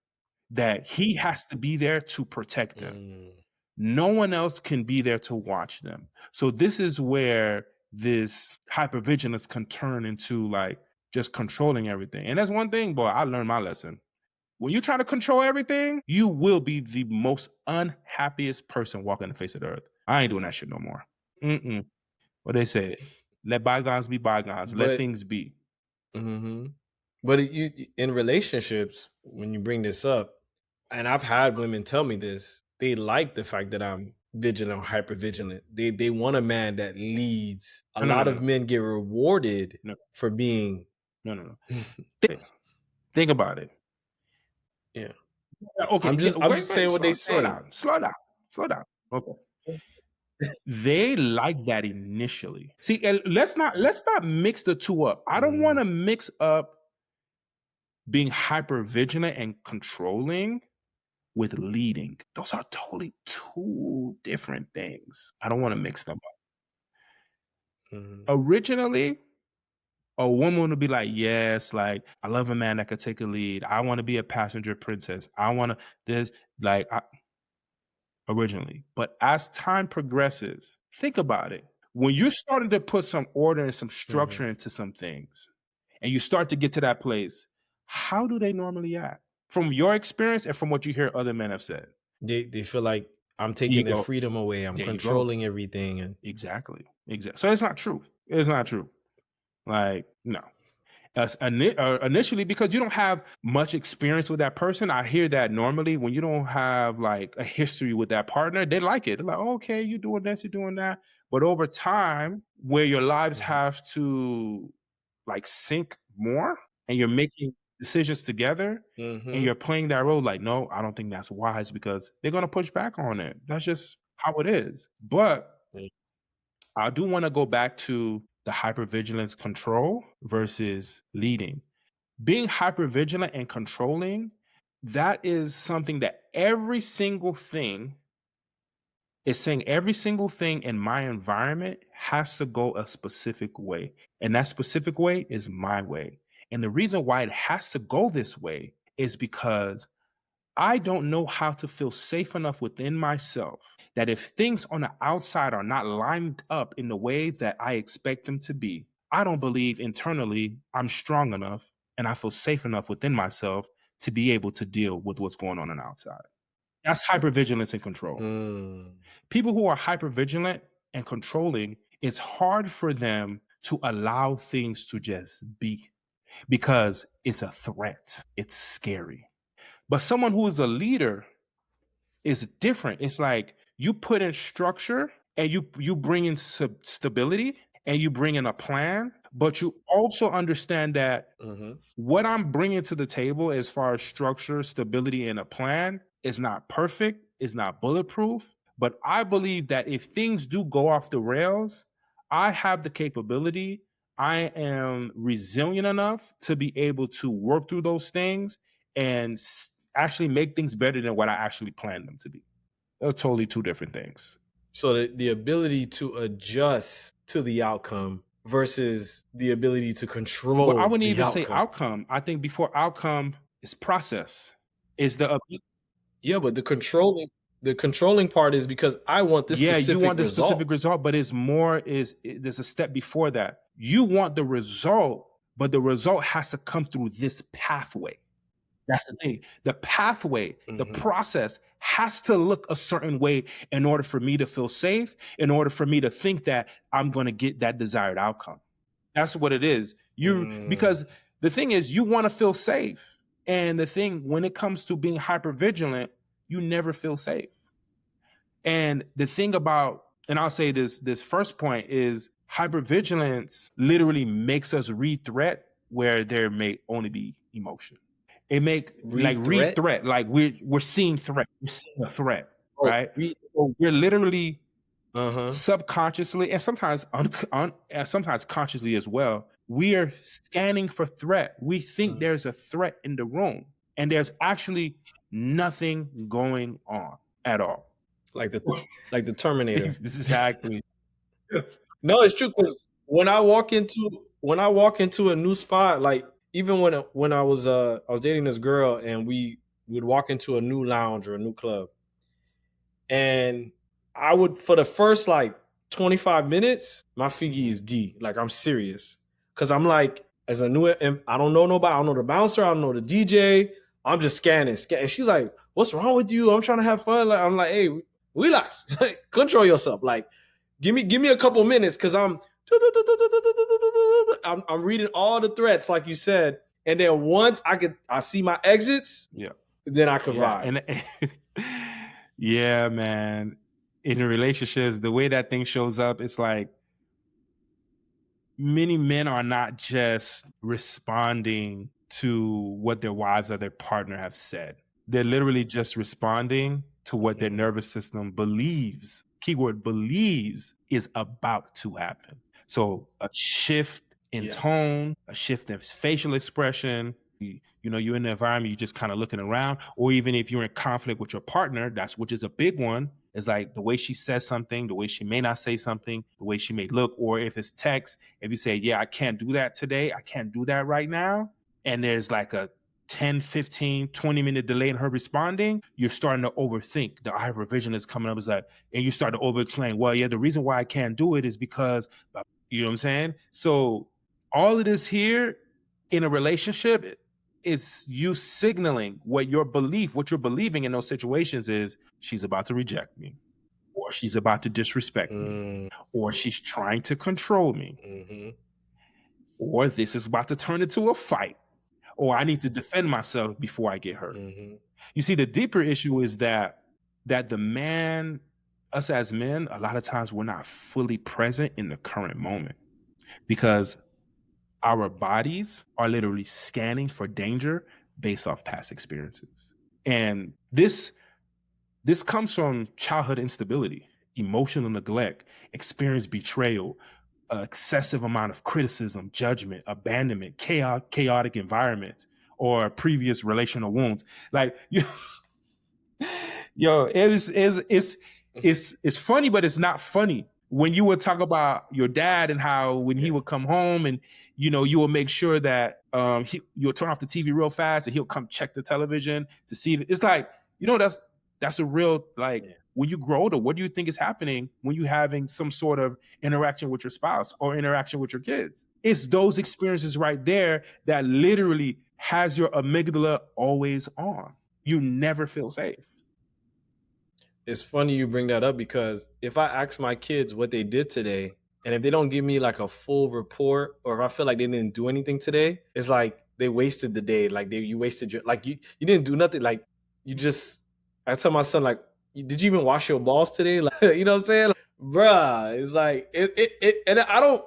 Speaker 2: that he has to be there to protect them.
Speaker 1: Mm.
Speaker 2: No one else can be there to watch them. So this is where this hypervigilance can turn into like just controlling everything. And that's one thing, boy, I learned my lesson. When you try to control everything, you will be the most unhappiest person walking the face of the earth. I ain't doing that shit no more. Mm-mm. What they say? Let bygones be bygones. Let
Speaker 1: But
Speaker 2: things be.
Speaker 1: mhm. But in relationships, when you bring this up, and I've had women tell me this, they like the fact that I'm vigilant or hyper vigilant. They want a man that leads. A
Speaker 2: No, no, no,
Speaker 1: lot
Speaker 2: no,
Speaker 1: of
Speaker 2: no,
Speaker 1: men get rewarded
Speaker 2: no,
Speaker 1: for being.
Speaker 2: no, no, no. Think about it.
Speaker 1: Yeah.
Speaker 2: Okay, yeah,
Speaker 1: I'm just
Speaker 2: wait,
Speaker 1: saying what they
Speaker 2: slow
Speaker 1: say.
Speaker 2: down, slow down, slow down. Okay. They like that initially. See, and let's not mix the two up. I don't want to mix up being hyper vigilant and controlling with leading. Those are totally two different things. I don't want to mix them up.
Speaker 1: Mhm.
Speaker 2: Originally, a woman would be like, yes, like I love a man that could take a lead. I want to be a passenger princess. I want to this originally. But as time progresses, think about it. When you're starting to put some order and some structure into some things, and you start to get to that place, how do they normally act? From your experience and from what you hear other men have said.
Speaker 1: They feel like I'm taking their
Speaker 2: Ego.
Speaker 1: freedom away. I'm
Speaker 2: There you go.
Speaker 1: controlling everything, and
Speaker 2: Exactly. So it's not true. It's not true. Like, no. Initially, because you don't have much experience with that person. I hear that normally when you don't have like a history with that partner, they like it. They're like, oh, okay, you're doing this, you're doing that. But over time, where your lives have to like sync more and you're making decisions together and you're playing that role, like, no, I don't think that's wise because they're going to push back on it. That's just how it is. But I do want to go back to the hypervigilance control versus leading. Being hypervigilant and controlling, that is something that every single thing is saying every single thing in my environment has to go a specific way. And that specific way is my way. And the reason why it has to go this way is because I don't know how to feel safe enough within myself that if things on the outside are not lined up in the way that I expect them to be, I don't believe internally I'm strong enough and I feel safe enough within myself to be able to deal with what's going on the outside. That's hypervigilance and control. People who are hypervigilant and controlling, it's hard for them to allow things to just be because it's a threat. It's scary. But someone who is a leader is different. It's like you put in structure and you bring in stability and you bring in a plan, but you also understand that what I'm bringing to the table as far as structure, stability, and a plan is not perfect, is not bulletproof. But I believe that if things do go off the rails, I have the capability, I am resilient enough to be able to work through those things and actually make things better than what I actually planned them to be. They're totally two different things.
Speaker 1: So the ability to adjust to the outcome versus the ability to control
Speaker 2: Well, I wouldn't
Speaker 1: the
Speaker 2: even say
Speaker 1: outcome.
Speaker 2: outcome. I think before outcome is process. Is the
Speaker 1: Yeah, but the controlling part is because I want this
Speaker 2: yeah, you
Speaker 1: specific
Speaker 2: want the
Speaker 1: result.
Speaker 2: specific result, but it's more there's a step before that. You want the result, but the result has to come through this pathway. That's the thing. The pathway, the process has to look a certain way in order for me to feel safe, in order for me to think that I'm going to get that desired outcome. That's what it is. Because the thing is, you want to feel safe. And the thing, when it comes to being hyper vigilant, you never feel safe. And the thing about, and I'll say this first point is hypervigilance literally makes us read threat where there may only be emotion. It make read threat, like we're seeing threat, we're seeing a threat, right? We're literally subconsciously and sometimes sometimes consciously as well. We are scanning for threat. We think there's a threat in the room, and there's actually nothing going on at all.
Speaker 1: Like the Terminator.
Speaker 2: Exactly.
Speaker 1: No, it's true because when I walk into a new spot, like even when I was dating this girl and we would walk into a new lounge or a new club, and I would for the first like 25 minutes, my figgy is D. Like I'm serious. Cause I'm like, as a new I don't know nobody, I don't know the bouncer, I don't know the DJ. I'm just scanning. And she's like, what's wrong with you? I'm trying to have fun. Like, I'm like, hey, relax. Control yourself. Like, give me a couple minutes because I'm reading all the threats, like you said. And then once I see my exits,
Speaker 2: Yeah.
Speaker 1: then I can vibe.
Speaker 2: And yeah, man. in relationships, the way that thing shows up, it's like many men are not just responding to what their wives or their partner have said. They're literally just responding to what their
Speaker 1: Mhm.
Speaker 2: nervous system believes, keyword believes, is about to happen. So a shift in
Speaker 1: Yeah.
Speaker 2: tone, a shift in facial expression. You're in the environment, you're just kind of looking around, or even if you're in conflict with your partner, that's which is a big one. Is like the way she says something, the way she may not say something, the way she may look, or if it's text, if you say, yeah, I can't do that today, I can't do that right now, and there's like a 10, 15, 20-minute delay in her responding, you're starting to overthink. The hypervigilance coming up is like, and you start to over explain, well, yeah, the reason why I can't do it is because, you know what I'm saying? So all of this here in a relationship is you signaling what you're believing in those situations is she's about to reject me, or she's about to disrespect me,
Speaker 1: Mm,
Speaker 2: or she's trying to control me,
Speaker 1: mhm,
Speaker 2: or this is about to turn into a fight, or I need to defend myself before I get hurt.
Speaker 1: mhm.
Speaker 2: You see, the deeper issue is that the man, us as men, a lot of times we're not fully present in the current moment because our bodies are literally scanning for danger based off past experiences. And this comes from childhood instability, emotional neglect, experienced betrayal, excessive amount of criticism, judgment, abandonment, chaotic environments, or previous relational wounds. Like you, yo, it's funny, but it's not funny. When you would talk about your dad and how when he
Speaker 1: Yeah.
Speaker 2: would come home and you will make sure that you'll turn off the TV real fast and he'll come check the television to see it. It's like, that's a real like
Speaker 1: Yeah.
Speaker 2: when you grow older, what do you think is happening when you're having some sort of interaction with your spouse or interaction with your kids? It's those experiences right there that literally has your amygdala always on. You never feel safe.
Speaker 1: It's funny you bring that up because if I ask my kids what they did today, and if they don't give me like a full report, or if I feel like they didn't do anything today, it's like they wasted the day. Like you wasted your like you didn't do nothing. Like you just I tell my son like, did you even wash your balls today? Like you know what I'm saying, bruh? It's like it and I don't.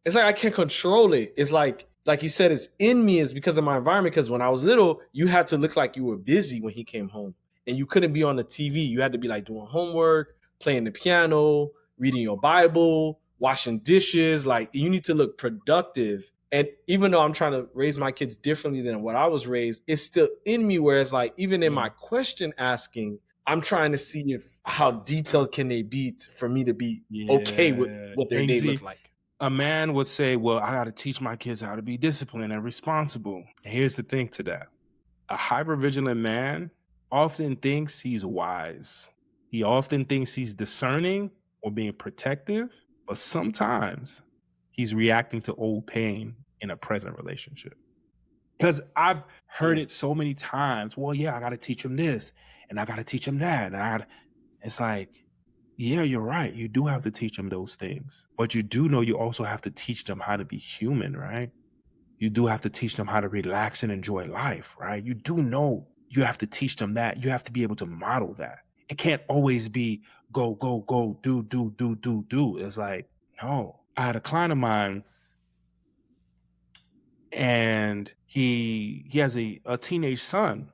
Speaker 1: It's like I can't control it. It's like you said, it's in me. It's because of my environment. Because when I was little, you had to look like you were busy when he came home, and you couldn't be on the TV. You had to be like doing homework, playing the piano, reading your Bible, washing dishes. Like you need to look productive. And even though I'm trying to raise my kids differently than what I was raised, it's still in me. Where it's like even in
Speaker 2: Yeah.
Speaker 1: my question asking, I'm trying to see if how detailed can they be for me to be okay with
Speaker 2: Yeah.
Speaker 1: what their
Speaker 2: And you
Speaker 1: day
Speaker 2: see,
Speaker 1: looked like.
Speaker 2: a man would say, well, I got to teach my kids how to be disciplined and responsible. And here's the thing to that: a hypervigilant man often thinks he's wise, he often thinks he's discerning or being protective, but sometimes he's reacting to old pain in a present relationship. Because I've heard
Speaker 1: Mm.
Speaker 2: it so many times. Well, yeah, I got to teach him this and I got to teach him that. It's like, yeah, you're right. You do have to teach them those things. But you do know you also have to teach them how to be human, right? You do have to teach them how to relax and enjoy life, right? You do know you have to teach them that. You have to be able to model that. It can't always be go, go, go, do, do, do, do, do. It's like, no. I had a client of mine and he has a teenage son,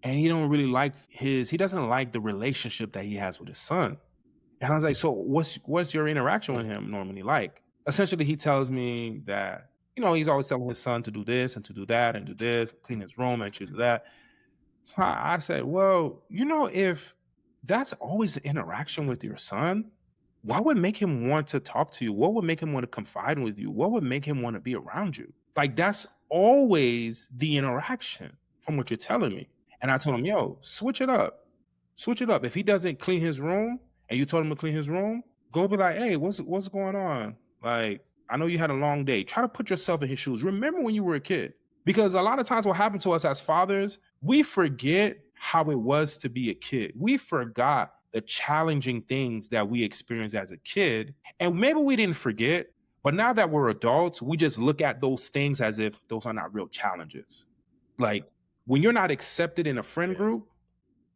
Speaker 2: and he doesn't like the relationship that he has with his son. And I was like, so what's your interaction with
Speaker 1: Mm.
Speaker 2: him normally like? Essentially, he tells me that, he's always telling his son to do this and to do that and do this, clean his room and to do that. So I said, well, if that's always the interaction with your son, what would make him want to talk to you? What would make him want to confide with you? What would make him want to be around you? Like, that's always the interaction from what you're telling me. And I told him, yo, switch it up. Switch it up. If he doesn't clean his room and you told him to clean his room, go be like, hey, what's going on? Like, I know you had a long day. Try to put yourself in his shoes. Remember when you were a kid. Because a lot of times what happened to us as fathers, we forget how it was to be a kid. We forgot the challenging things that we experienced as a kid. And maybe we didn't forget, but now that we're adults, we just look at those things as if those are not real challenges. Like when you're not accepted in a friend
Speaker 1: Yeah.
Speaker 2: group,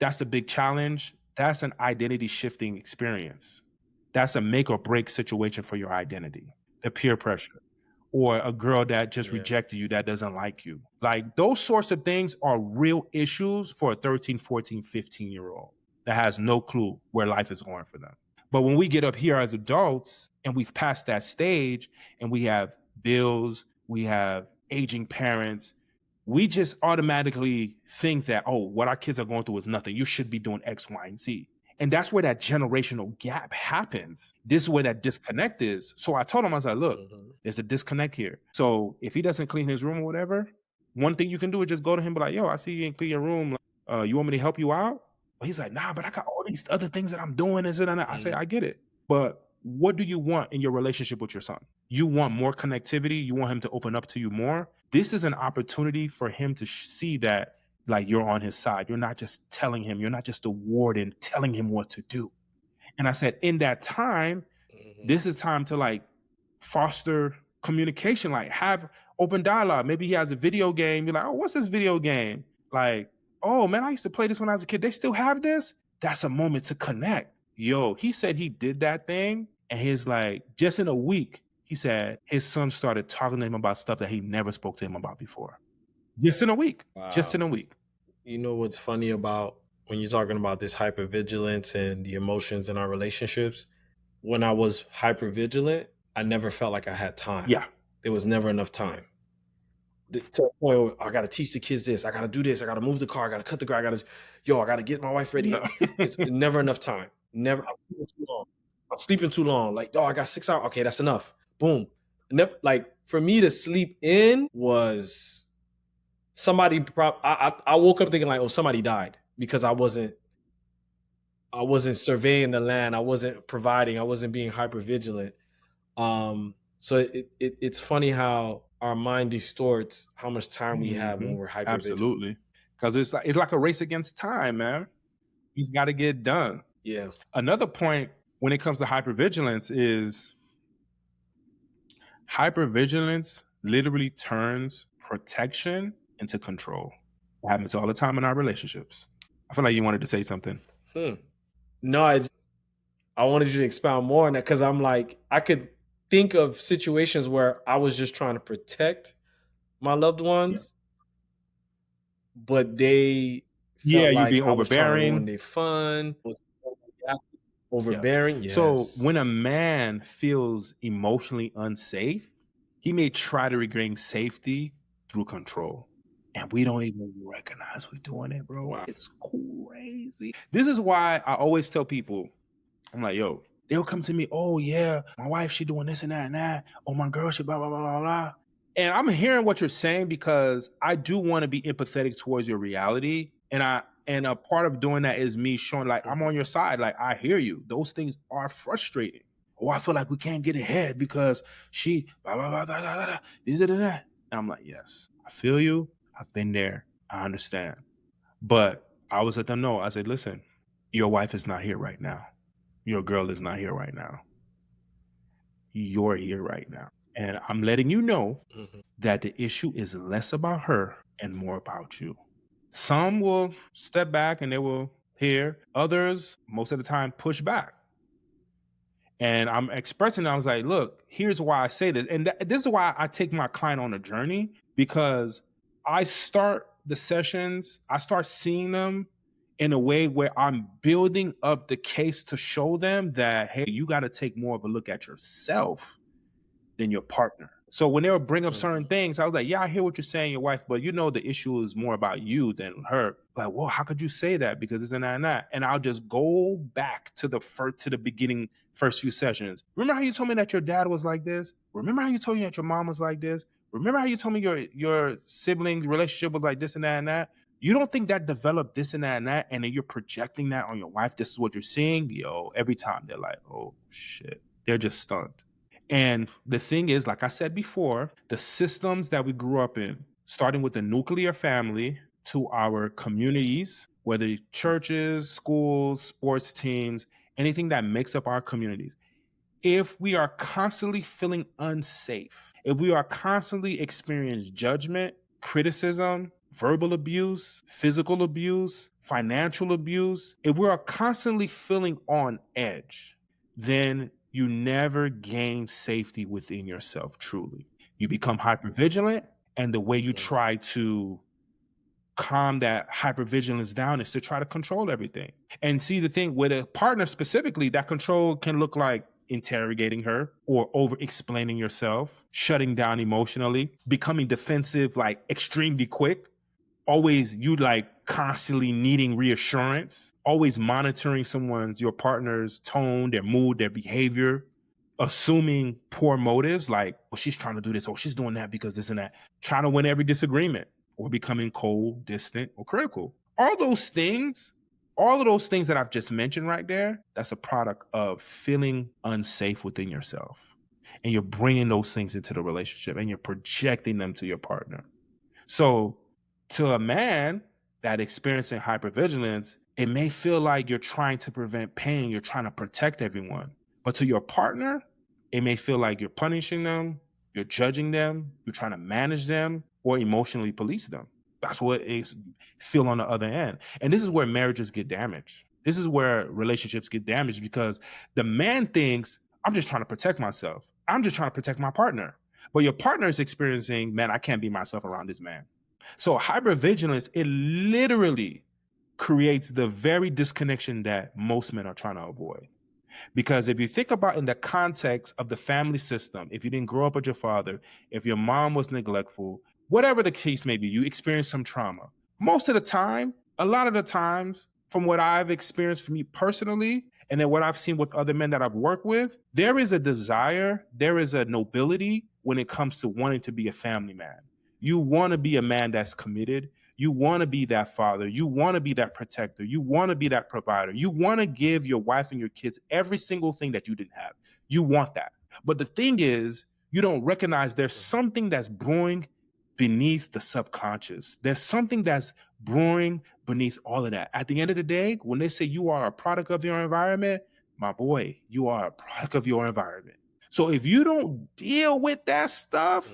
Speaker 2: that's a big challenge. that's an identity shifting experience. That's a make or break situation for your identity. The peer pressure, or a girl that just
Speaker 1: Yeah.
Speaker 2: rejected you, that doesn't like you. Like those sorts of things are real issues for a 13, 14, 15-year-old that has no clue where life is going for them. But when we get up here as adults and we've passed that stage and we have bills, we have aging parents, we just automatically think that, oh, what our kids are going through is nothing. You should be doing X, Y, and Z. And that's where that generational gap happens. This is where that disconnect is. So I told him, I was like, look, there's a disconnect here. So if he doesn't clean his room or whatever, one thing you can do is just go to him and be like, yo, I see you didn't clean your room. You want me to help you out? But he's like, nah, but I got all these other things that I'm doing. I say, I get it. But what do you want in your relationship with your son? You want more connectivity? You want him to open up to you more? This is an opportunity for him to see that, like, you're on his side. You're not just telling him, you're not just a warden telling him what to do. And I said, in that time, this is time to like foster communication, like have open dialogue. Maybe he has a video game. You're like, oh, what's this video game? Like, oh man, I used to play this when I was a kid. They still have this? That's a moment to connect. Yo, he said he did that thing. And he's like, just in a week, he said his son started talking to him about stuff that he never spoke to him about before. Just in a week.
Speaker 1: Wow.
Speaker 2: Just in a week.
Speaker 1: You know what's funny about when you're talking about this hypervigilance and the emotions in our relationships? When I was hypervigilant, I never felt like I had time.
Speaker 2: Yeah.
Speaker 1: There was never enough time. To the point where I got to teach the kids this. I got to do this. I got to move the car. I got to cut the grass. I got to get my wife ready.
Speaker 2: No.
Speaker 1: It's never enough time. Never. I'm sleeping too long. Like, I got 6 hours. Okay, that's enough. Boom. Never, like, for me to sleep in was somebody. I woke up thinking like, oh, somebody died because I wasn't surveying the land. I wasn't providing. I wasn't being hypervigilant. So it's funny how our mind distorts how much time we have when we're hypervigilant.
Speaker 2: Absolutely. Because it's like a race against time, man. He's got to get done.
Speaker 1: Yeah.
Speaker 2: Another point when it comes to hypervigilance is hypervigilance literally turns protection into control. It happens all the time in our relationships. I feel like you wanted to say something.
Speaker 1: No, I wanted you to expound more on that because I'm like, I could think of situations where I was just trying to protect my loved ones, but they felt like
Speaker 2: being
Speaker 1: I was trying to
Speaker 2: overbearing.
Speaker 1: ruin their fun. Overbearing. Yes.
Speaker 2: So when a man feels emotionally unsafe, he may try to regain safety through control. And we don't even recognize we're doing it, bro.
Speaker 1: Wow.
Speaker 2: It's crazy. This is why I always tell people, I'm like, yo, they'll come to me, oh yeah, my wife, she doing this and that and that. Oh, my girl, she blah, blah, blah, blah, blah. And I'm hearing what you're saying because I do want to be empathetic towards your reality. And a part of doing that is me showing like, I'm on your side. Like, I hear you. Those things are frustrating. Oh, I feel like we can't get ahead because she blah, blah, blah, blah, blah, blah, is it and that? And I'm like, yes, I feel you. I've been there. I understand. But I always let them know. I said, listen, your wife is not here right now. Your girl is not here right now. You're here right now. And I'm letting you know that the issue is less about her and more about you. Some will step back and they will hear. Others, most of the time, push back. And I'm expressing, I was like, look, here's why I say this. And this is why I take my client on a journey, because I start the sessions, I start seeing them in a way where I'm building up the case to show them that, hey, you got to take more of a look at yourself than your partner. So when they would bring up certain things, I was like, yeah, I hear what you're saying, your wife, but you know the issue is more about you than her. Like, well, how could you say that? Because it's that and that. And I'll just go back to the beginning, first few sessions. Remember how you told me that your dad was like this? Remember how you told me that your mom was like this? Remember how you told me your sibling relationship was like this and that and that? You don't think that developed this and that, and then you're projecting that on your wife? This is what you're seeing? Yo, every time they're like, oh, shit. They're just stunned. And the thing is, like I said before, the systems that we grew up in, starting with the nuclear family to our communities, whether churches, schools, sports teams, anything that makes up our communities, if we are constantly feeling unsafe, if we are constantly experiencing judgment, criticism verbal abuse, physical abuse, financial abuse, if we're constantly feeling on edge, then you never gain safety within yourself truly. You become hypervigilant, and the way you try to calm that hypervigilance down is to try to control everything. And see, the thing with a partner specifically, that control can look like interrogating her or over explaining yourself, shutting down emotionally, becoming defensive like extremely quick, always you like constantly needing reassurance, always monitoring your partner's tone, their mood, their behavior, assuming poor motives like, well, she's trying to do this, or she's doing that because this and that, trying to win every disagreement, or becoming cold, distant, or critical. All of those things that I've just mentioned right there, that's a product of feeling unsafe within yourself. And you're bringing those things into the relationship and you're projecting them to your partner. So to a man that experiencing hypervigilance, it may feel like you're trying to prevent pain, you're trying to protect everyone. But to your partner, it may feel like you're punishing them, you're judging them, you're trying to manage them, or emotionally police them. That's what it feel on the other end. And this is where marriages get damaged. This is where relationships get damaged because the man thinks, I'm just trying to protect myself. I'm just trying to protect my partner. But your partner is experiencing, man, I can't be myself around this man. So hypervigilance, it literally creates the very disconnection that most men are trying to avoid. Because if you think about in the context of the family system, if you didn't grow up with your father, if your mom was neglectful, whatever the case may be, you experienced some trauma. Most of the time, a lot of the times, from what I've experienced for me personally, and then what I've seen with other men that I've worked with, there is a desire, there is a nobility when it comes to wanting to be a family man. You want to be a man that's committed. You want to be that father. You want to be that protector. You want to be that provider. You want to give your wife and your kids every single thing that you didn't have. You want that. But the thing is, you don't recognize there's something that's brewing beneath the subconscious. There's something that's brewing beneath all of that. At the end of the day, when they say you are a product of your environment, my boy, you are a product of your environment. So if you don't deal with that stuff,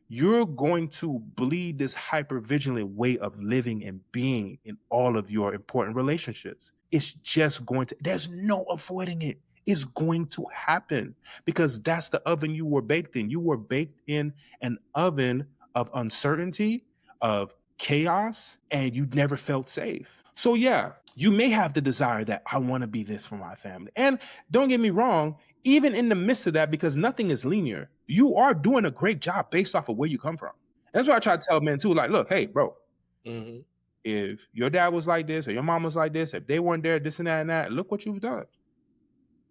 Speaker 2: you're going to bleed this hypervigilant way of living and being in all of your important relationships. It's just going to, there's no avoiding it. It's going to happen because that's the oven you were baked in. You were baked in an oven of uncertainty, of chaos, and you never felt safe. So yeah, you may have the desire that I want to be this for my family. And don't get me wrong, even in the midst of that, because nothing is linear, you are doing a great job based off of where you come from. That's why I try to tell men too, like, look, hey, bro, if your dad was like this or your mom was like this, if they weren't there, this and that, look what you've done.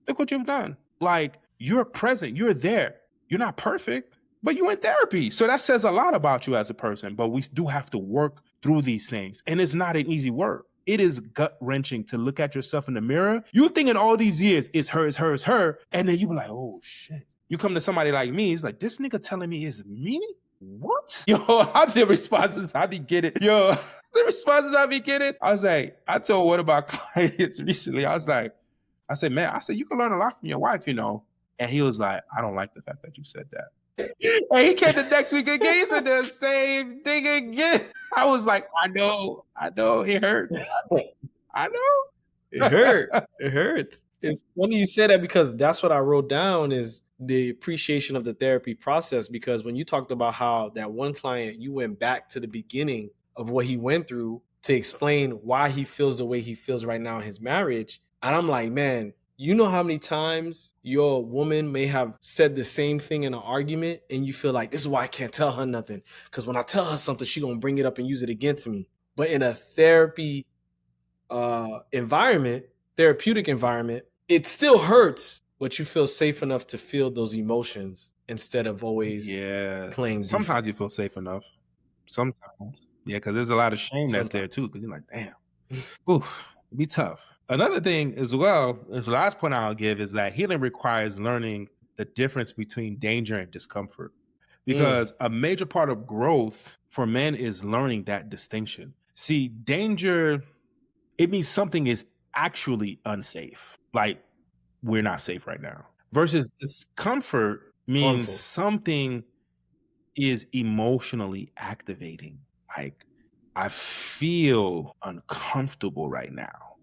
Speaker 2: Look what you've done. Like, you're present, you're there. You're not perfect, but you're in therapy. So that says a lot about you as a person, but we do have to work through these things. And it's not an easy work. It is gut-wrenching to look at yourself in the mirror. You think in all these years, it's her, it's her, it's her. And then you be like, oh, shit. You come to somebody like me, it's like, this nigga telling me it's me? What? Yo, how the responses I be getting. Yo, the responses I be getting. I was like, I told one of my clients recently, I said, man, you can learn a lot from your wife, you know. And he was like, I don't like the fact that you said that. And he came the next week again. He said the same thing again. I was like, I know, it hurts. I know.
Speaker 1: It hurts. It's funny you say that because that's what I wrote down is the appreciation of the therapy process. Because when you talked about how that one client, you went back to the beginning of what he went through to explain why he feels the way he feels right now in his marriage. And I'm like, man, you know how many times your woman may have said the same thing in an argument and you feel like, this is why I can't tell her nothing. Because when I tell her something, she's going to bring it up and use it against me. But in a therapy therapeutic environment, it still hurts, but you feel safe enough to feel those emotions instead of always playing defense.
Speaker 2: Sometimes you feel safe enough. Sometimes. Yeah, because there's a lot of shame that's there too. Because you're like, damn, oof, it'd be tough. Another thing as well, the last point I'll give is that healing requires learning the difference between danger and discomfort. Because a major part of growth for men is learning that distinction. See, danger, it means something is actually unsafe. Like, we're not safe right now. Versus discomfort means something is emotionally activating. Like, I feel uncomfortable right now.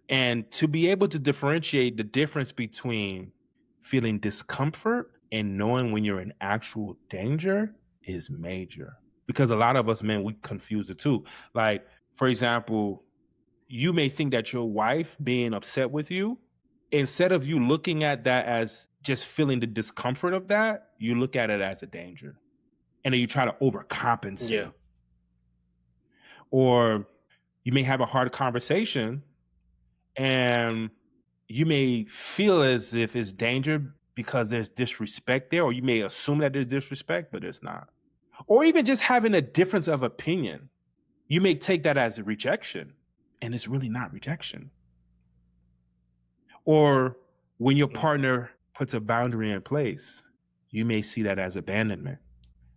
Speaker 2: And to be able to differentiate the difference between feeling discomfort and knowing when you're in actual danger is major. Because a lot of us men, we confuse the two. Like, for example, you may think that your wife being upset with you, instead of you looking at that as just feeling the discomfort of that, you look at it as a danger. And then you try to overcompensate.
Speaker 1: Yeah.
Speaker 2: Or you may have a hard conversation and you may feel as if it's danger because there's disrespect there, or you may assume that there's disrespect, but it's not. Or even just having a difference of opinion. You may take that as a rejection, and it's really not rejection. Or when your partner puts a boundary in place, you may see that as abandonment,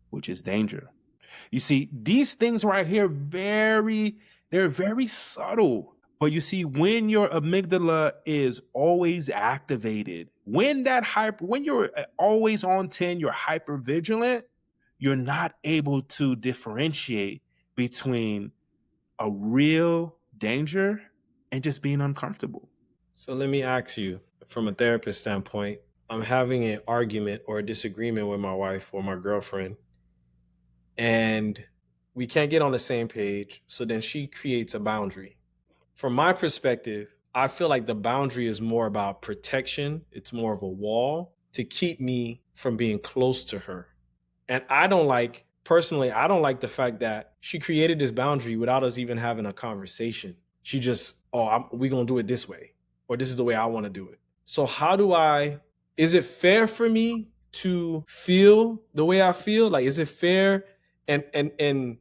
Speaker 2: which is danger. You see, these things right here, they're very subtle. But you see, when your amygdala is always activated, when you're always on 10, you're hyper vigilant, you're not able to differentiate between a real danger and just being uncomfortable.
Speaker 1: So let me ask you, from a therapist standpoint, I'm having an argument or a disagreement with my wife or my girlfriend, and we can't get on the same page. So then she creates a boundary. From my perspective, I feel like the boundary is more about protection. It's more of a wall to keep me from being close to her. And personally, I don't like the fact that she created this boundary without us even having a conversation. She just, we're going to do it this way, or this is the way I want to do it. So is it fair for me to feel the way I feel? Like, is it fair? And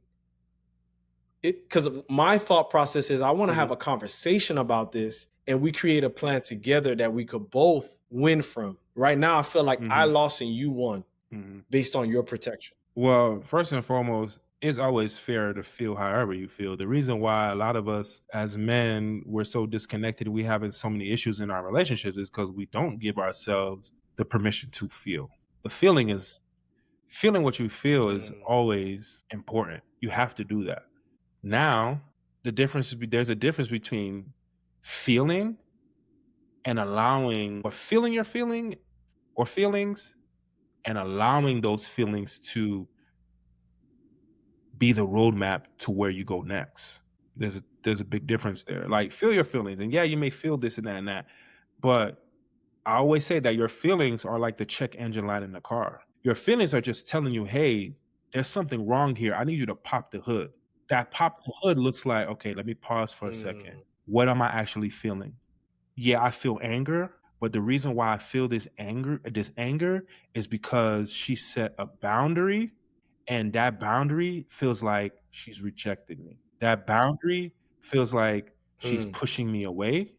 Speaker 1: because my thought process is I want to have a conversation about this and we create a plan together that we could both win from. Right now, I feel like I lost and you won based on your protection.
Speaker 2: Well, first and foremost, it's always fair to feel however you feel. The reason why a lot of us as men, we're so disconnected, we having so many issues in our relationships is because we don't give ourselves the permission to feel. Feeling what you feel is always important. You have to do that. Now, there's a difference between feeling and allowing, or feeling your feeling or feelings and allowing those feelings to be the roadmap to where you go next. There's a big difference there. Like, feel your feelings, and yeah, you may feel this and that and that, but I always say that your feelings are like the check engine light in the car. Your feelings are just telling you, hey, there's something wrong here. I need you to pop the hood. That pop the hood looks like, okay, let me pause for a second. What am I actually feeling? Yeah, I feel anger, but the reason why I feel this anger is because she set a boundary, and that boundary feels like she's rejected me. That boundary feels like she's pushing me away.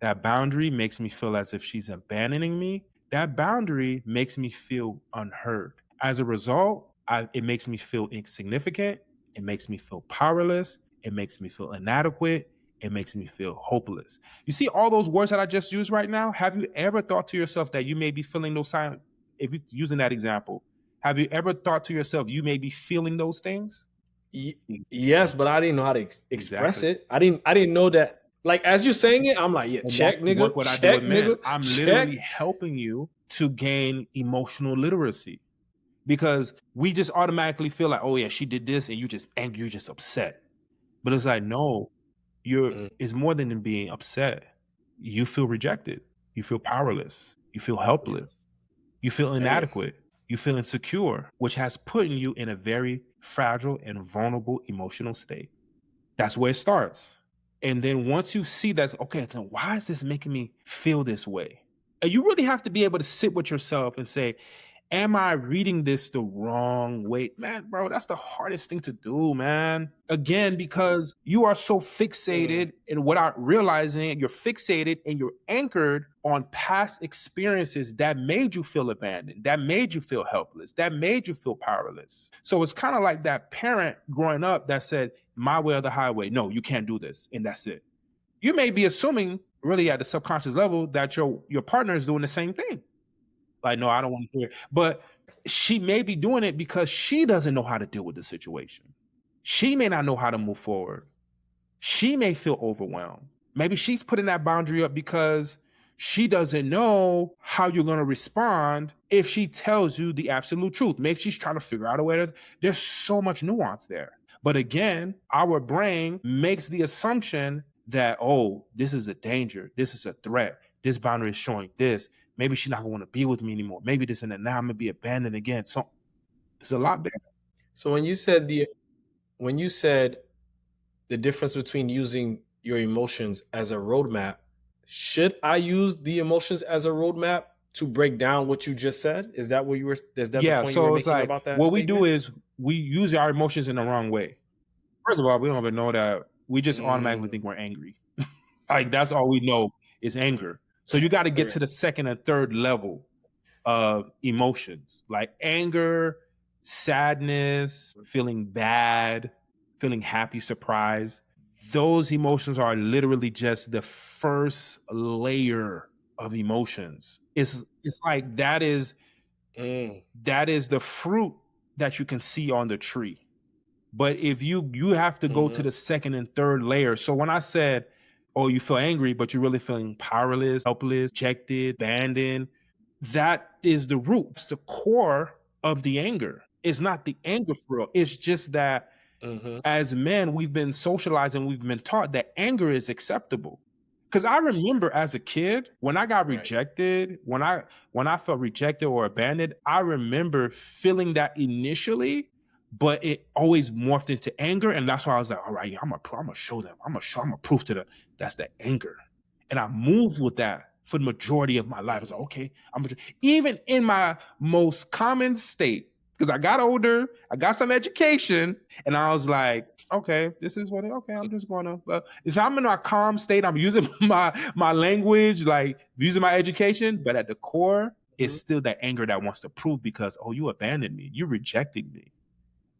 Speaker 2: That boundary makes me feel as if she's abandoning me. That boundary makes me feel unheard. As a result, it makes me feel insignificant. It makes me feel powerless. It makes me feel inadequate. It makes me feel hopeless. You see all those words that I just used right now? Have you ever thought to yourself that you may be feeling those signs? If you're using that example, have you ever thought to yourself you may be feeling those things?
Speaker 1: Yes, but I didn't know how to express it. I didn't know that. Like, as you're saying it, I'm like, yeah,
Speaker 2: And
Speaker 1: check,
Speaker 2: that's
Speaker 1: nigga.
Speaker 2: what I do
Speaker 1: Check,
Speaker 2: with men.
Speaker 1: nigga.
Speaker 2: I'm
Speaker 1: check.
Speaker 2: literally helping you to gain emotional literacy, because we just automatically feel like, oh yeah, she did this, and you're just angry, you're just upset. But it's like, no, it's more than being upset. You feel rejected. You feel powerless. You feel helpless. You feel inadequate. You feel insecure, which has put you in a very fragile and vulnerable emotional state. That's where it starts. And then once you see that, okay, then why is this making me feel this way? And you really have to be able to sit with yourself and say, am I reading this the wrong way? Man, bro, that's the hardest thing to do, man. Again, because you are so fixated, and without realizing it, you're fixated and you're anchored on past experiences that made you feel abandoned, that made you feel helpless, that made you feel powerless. So it's kind of like that parent growing up that said, my way or the highway. No, you can't do this. And that's it. You may be assuming really at the subconscious level that your partner is doing the same thing. Like, no, I don't want to hear it. But she may be doing it because she doesn't know how to deal with the situation. She may not know how to move forward. She may feel overwhelmed. Maybe she's putting that boundary up because she doesn't know how you're going to respond if she tells you the absolute truth. Maybe she's trying to figure out a way to, there's so much nuance there. But again, our brain makes the assumption that, oh, this is a danger. This is a threat. This boundary is showing this. Maybe she's not going to want to be with me anymore. Maybe this and that. Now I'm going to be abandoned again. So there's a lot there.
Speaker 1: So when you said the difference between using your emotions as a roadmap, should I use the emotions as a roadmap to break down what you just said? Is that what you were? Is that the
Speaker 2: Yeah.
Speaker 1: point you were
Speaker 2: So it's
Speaker 1: making
Speaker 2: like
Speaker 1: about that
Speaker 2: what we do
Speaker 1: statement?
Speaker 2: is we use our emotions in the wrong way. First of all, we don't even know that. We just automatically
Speaker 1: Mm,
Speaker 2: think we're angry. Like that's all we know is anger. So you got to get to
Speaker 1: correct.
Speaker 2: the second and third level of emotions, like anger, sadness, feeling bad, feeling happy, surprise. Those emotions are literally just the first layer of emotions. It's like
Speaker 1: Mm,
Speaker 2: that is the fruit that you can see on the tree. But if you have to go to
Speaker 1: mm-hmm,
Speaker 2: the second and third layer. So when I said, oh, you feel angry, but you're really feeling powerless, helpless, rejected, abandoned, that is the root. It's the core of the anger. It's not the anger for real. It's just that
Speaker 1: mm-hmm.
Speaker 2: as men, we've been socialized and we've been taught that anger is acceptable. Because I remember as a kid, when I got
Speaker 1: Right.
Speaker 2: rejected, when I felt rejected or abandoned, I remember feeling that initially, but it always morphed into anger, and that's why I was like, all right, yeah, I'm gonna show them, I'm gonna prove to them that's the anger, and I moved with that for the majority of my life. I was like,
Speaker 1: Mm-hmm.
Speaker 2: okay, even in my most common state, because I got older, I got some education, and I was like, okay, this is what okay, I'm just gonna if I'm in a calm state, I'm using my language, like using my education, but at the core, it's
Speaker 1: Mm-hmm.
Speaker 2: still that anger that wants to prove because oh, you abandoned me, you rejecting me.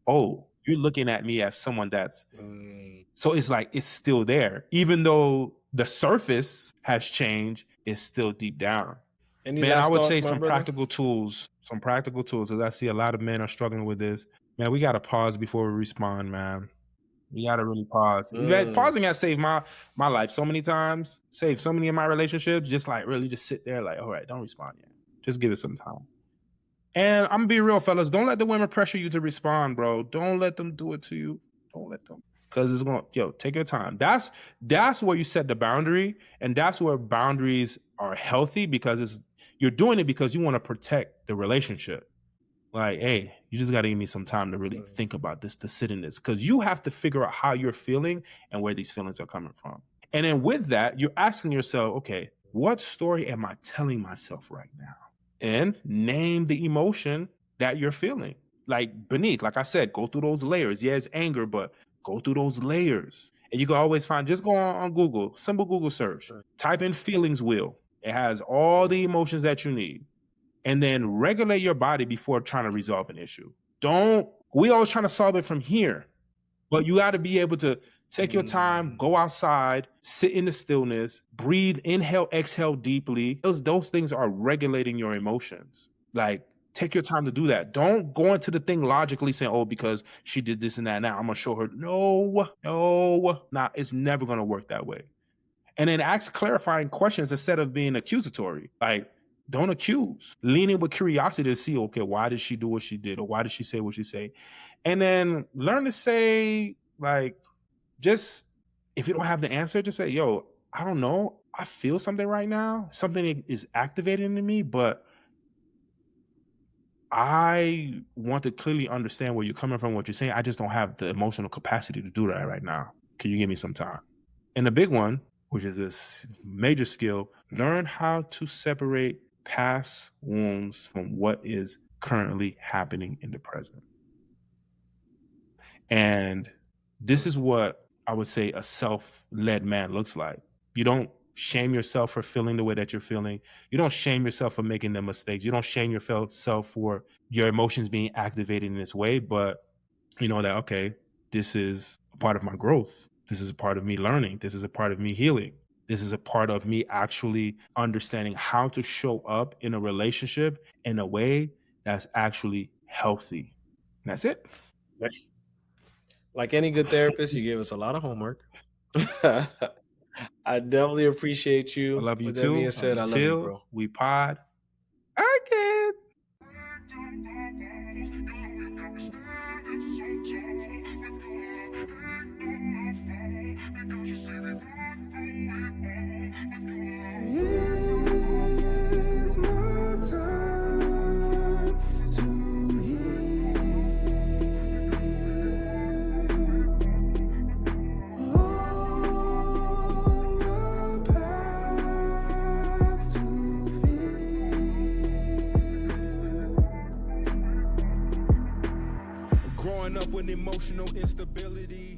Speaker 2: Oh, you're looking at me as someone that's
Speaker 1: Mm.
Speaker 2: so it's like it's still there. Even though the surface has changed, it's still deep down.
Speaker 1: Any
Speaker 2: Man, I
Speaker 1: last
Speaker 2: would
Speaker 1: thoughts,
Speaker 2: say
Speaker 1: my brother?
Speaker 2: some practical tools, as I see a lot of men are struggling with this. Man, we got to pause before we respond, man. We got to really pause.
Speaker 1: Mm,
Speaker 2: Pausing has saved my life so many times, saved so many of my relationships. Just like really just sit there like, all right, don't respond yet. Just give it some time. And I'm gonna be real, fellas. Don't let the women pressure you to respond, bro. Don't let them do it to you. Don't let them. Cause it's gonna take your time. That's where you set the boundary, and that's where boundaries are healthy because you're doing it because you want to protect the relationship. Like, hey, you just gotta give me some time to really
Speaker 1: mm,
Speaker 2: think about this, to sit in this. Cause you have to figure out how you're feeling and where these feelings are coming from. And then with that, you're asking yourself, okay, what story am I telling myself right now? And name the emotion that you're feeling. Like beneath, like I said, go through those layers. Yeah, it's anger, but go through those layers. And you can always find, just go on Google, simple Google search,
Speaker 1: right.
Speaker 2: type in feelings wheel. It has all
Speaker 1: Mm,
Speaker 2: the emotions that you need. And then regulate your body before trying to resolve an issue. We always trying to solve it from here. But you got to be able to take your time,
Speaker 1: mm,
Speaker 2: go outside, sit in the stillness, breathe, inhale, exhale deeply. Those things are regulating your emotions. Like, take your time to do that. Don't go into the thing logically saying, oh, because she did this and that. Now I'm going to show her. No. Nah, it's never going to work that way. And then ask clarifying questions instead of being accusatory. Like, don't accuse. Lean in with curiosity to see, okay, why did she do what she did? Or why did she say what she say? And then learn to say, like, just if you don't have the answer, just say, yo, I don't know. I feel something right now. Something is activating in me, but I want to clearly understand where you're coming from, what you're saying. I just don't have the emotional capacity to do that right now. Can you give me some time? And the big one, which is this major skill, learn how to separate past wounds from what is currently happening in the present. And this
Speaker 1: mm,
Speaker 2: is what I would say a self-led man looks like. You don't shame yourself for feeling the way that you're feeling. You don't shame yourself for making the mistakes. You don't shame yourself for your emotions being activated in this way, but you know that, okay, this is a part of my growth. This is a part of me learning. This is a part of me healing. This is a part of me actually understanding how to show up in a relationship in a way that's actually healthy. And that's it.
Speaker 1: Like any good therapist, you gave us a lot of homework. I definitely appreciate
Speaker 2: I
Speaker 1: you.
Speaker 2: love you
Speaker 1: With that being
Speaker 2: too.
Speaker 1: said, I love you,
Speaker 2: Until
Speaker 1: bro.
Speaker 2: we pod again. It's my time to heal. On my path to feel. Growing up with emotional instability.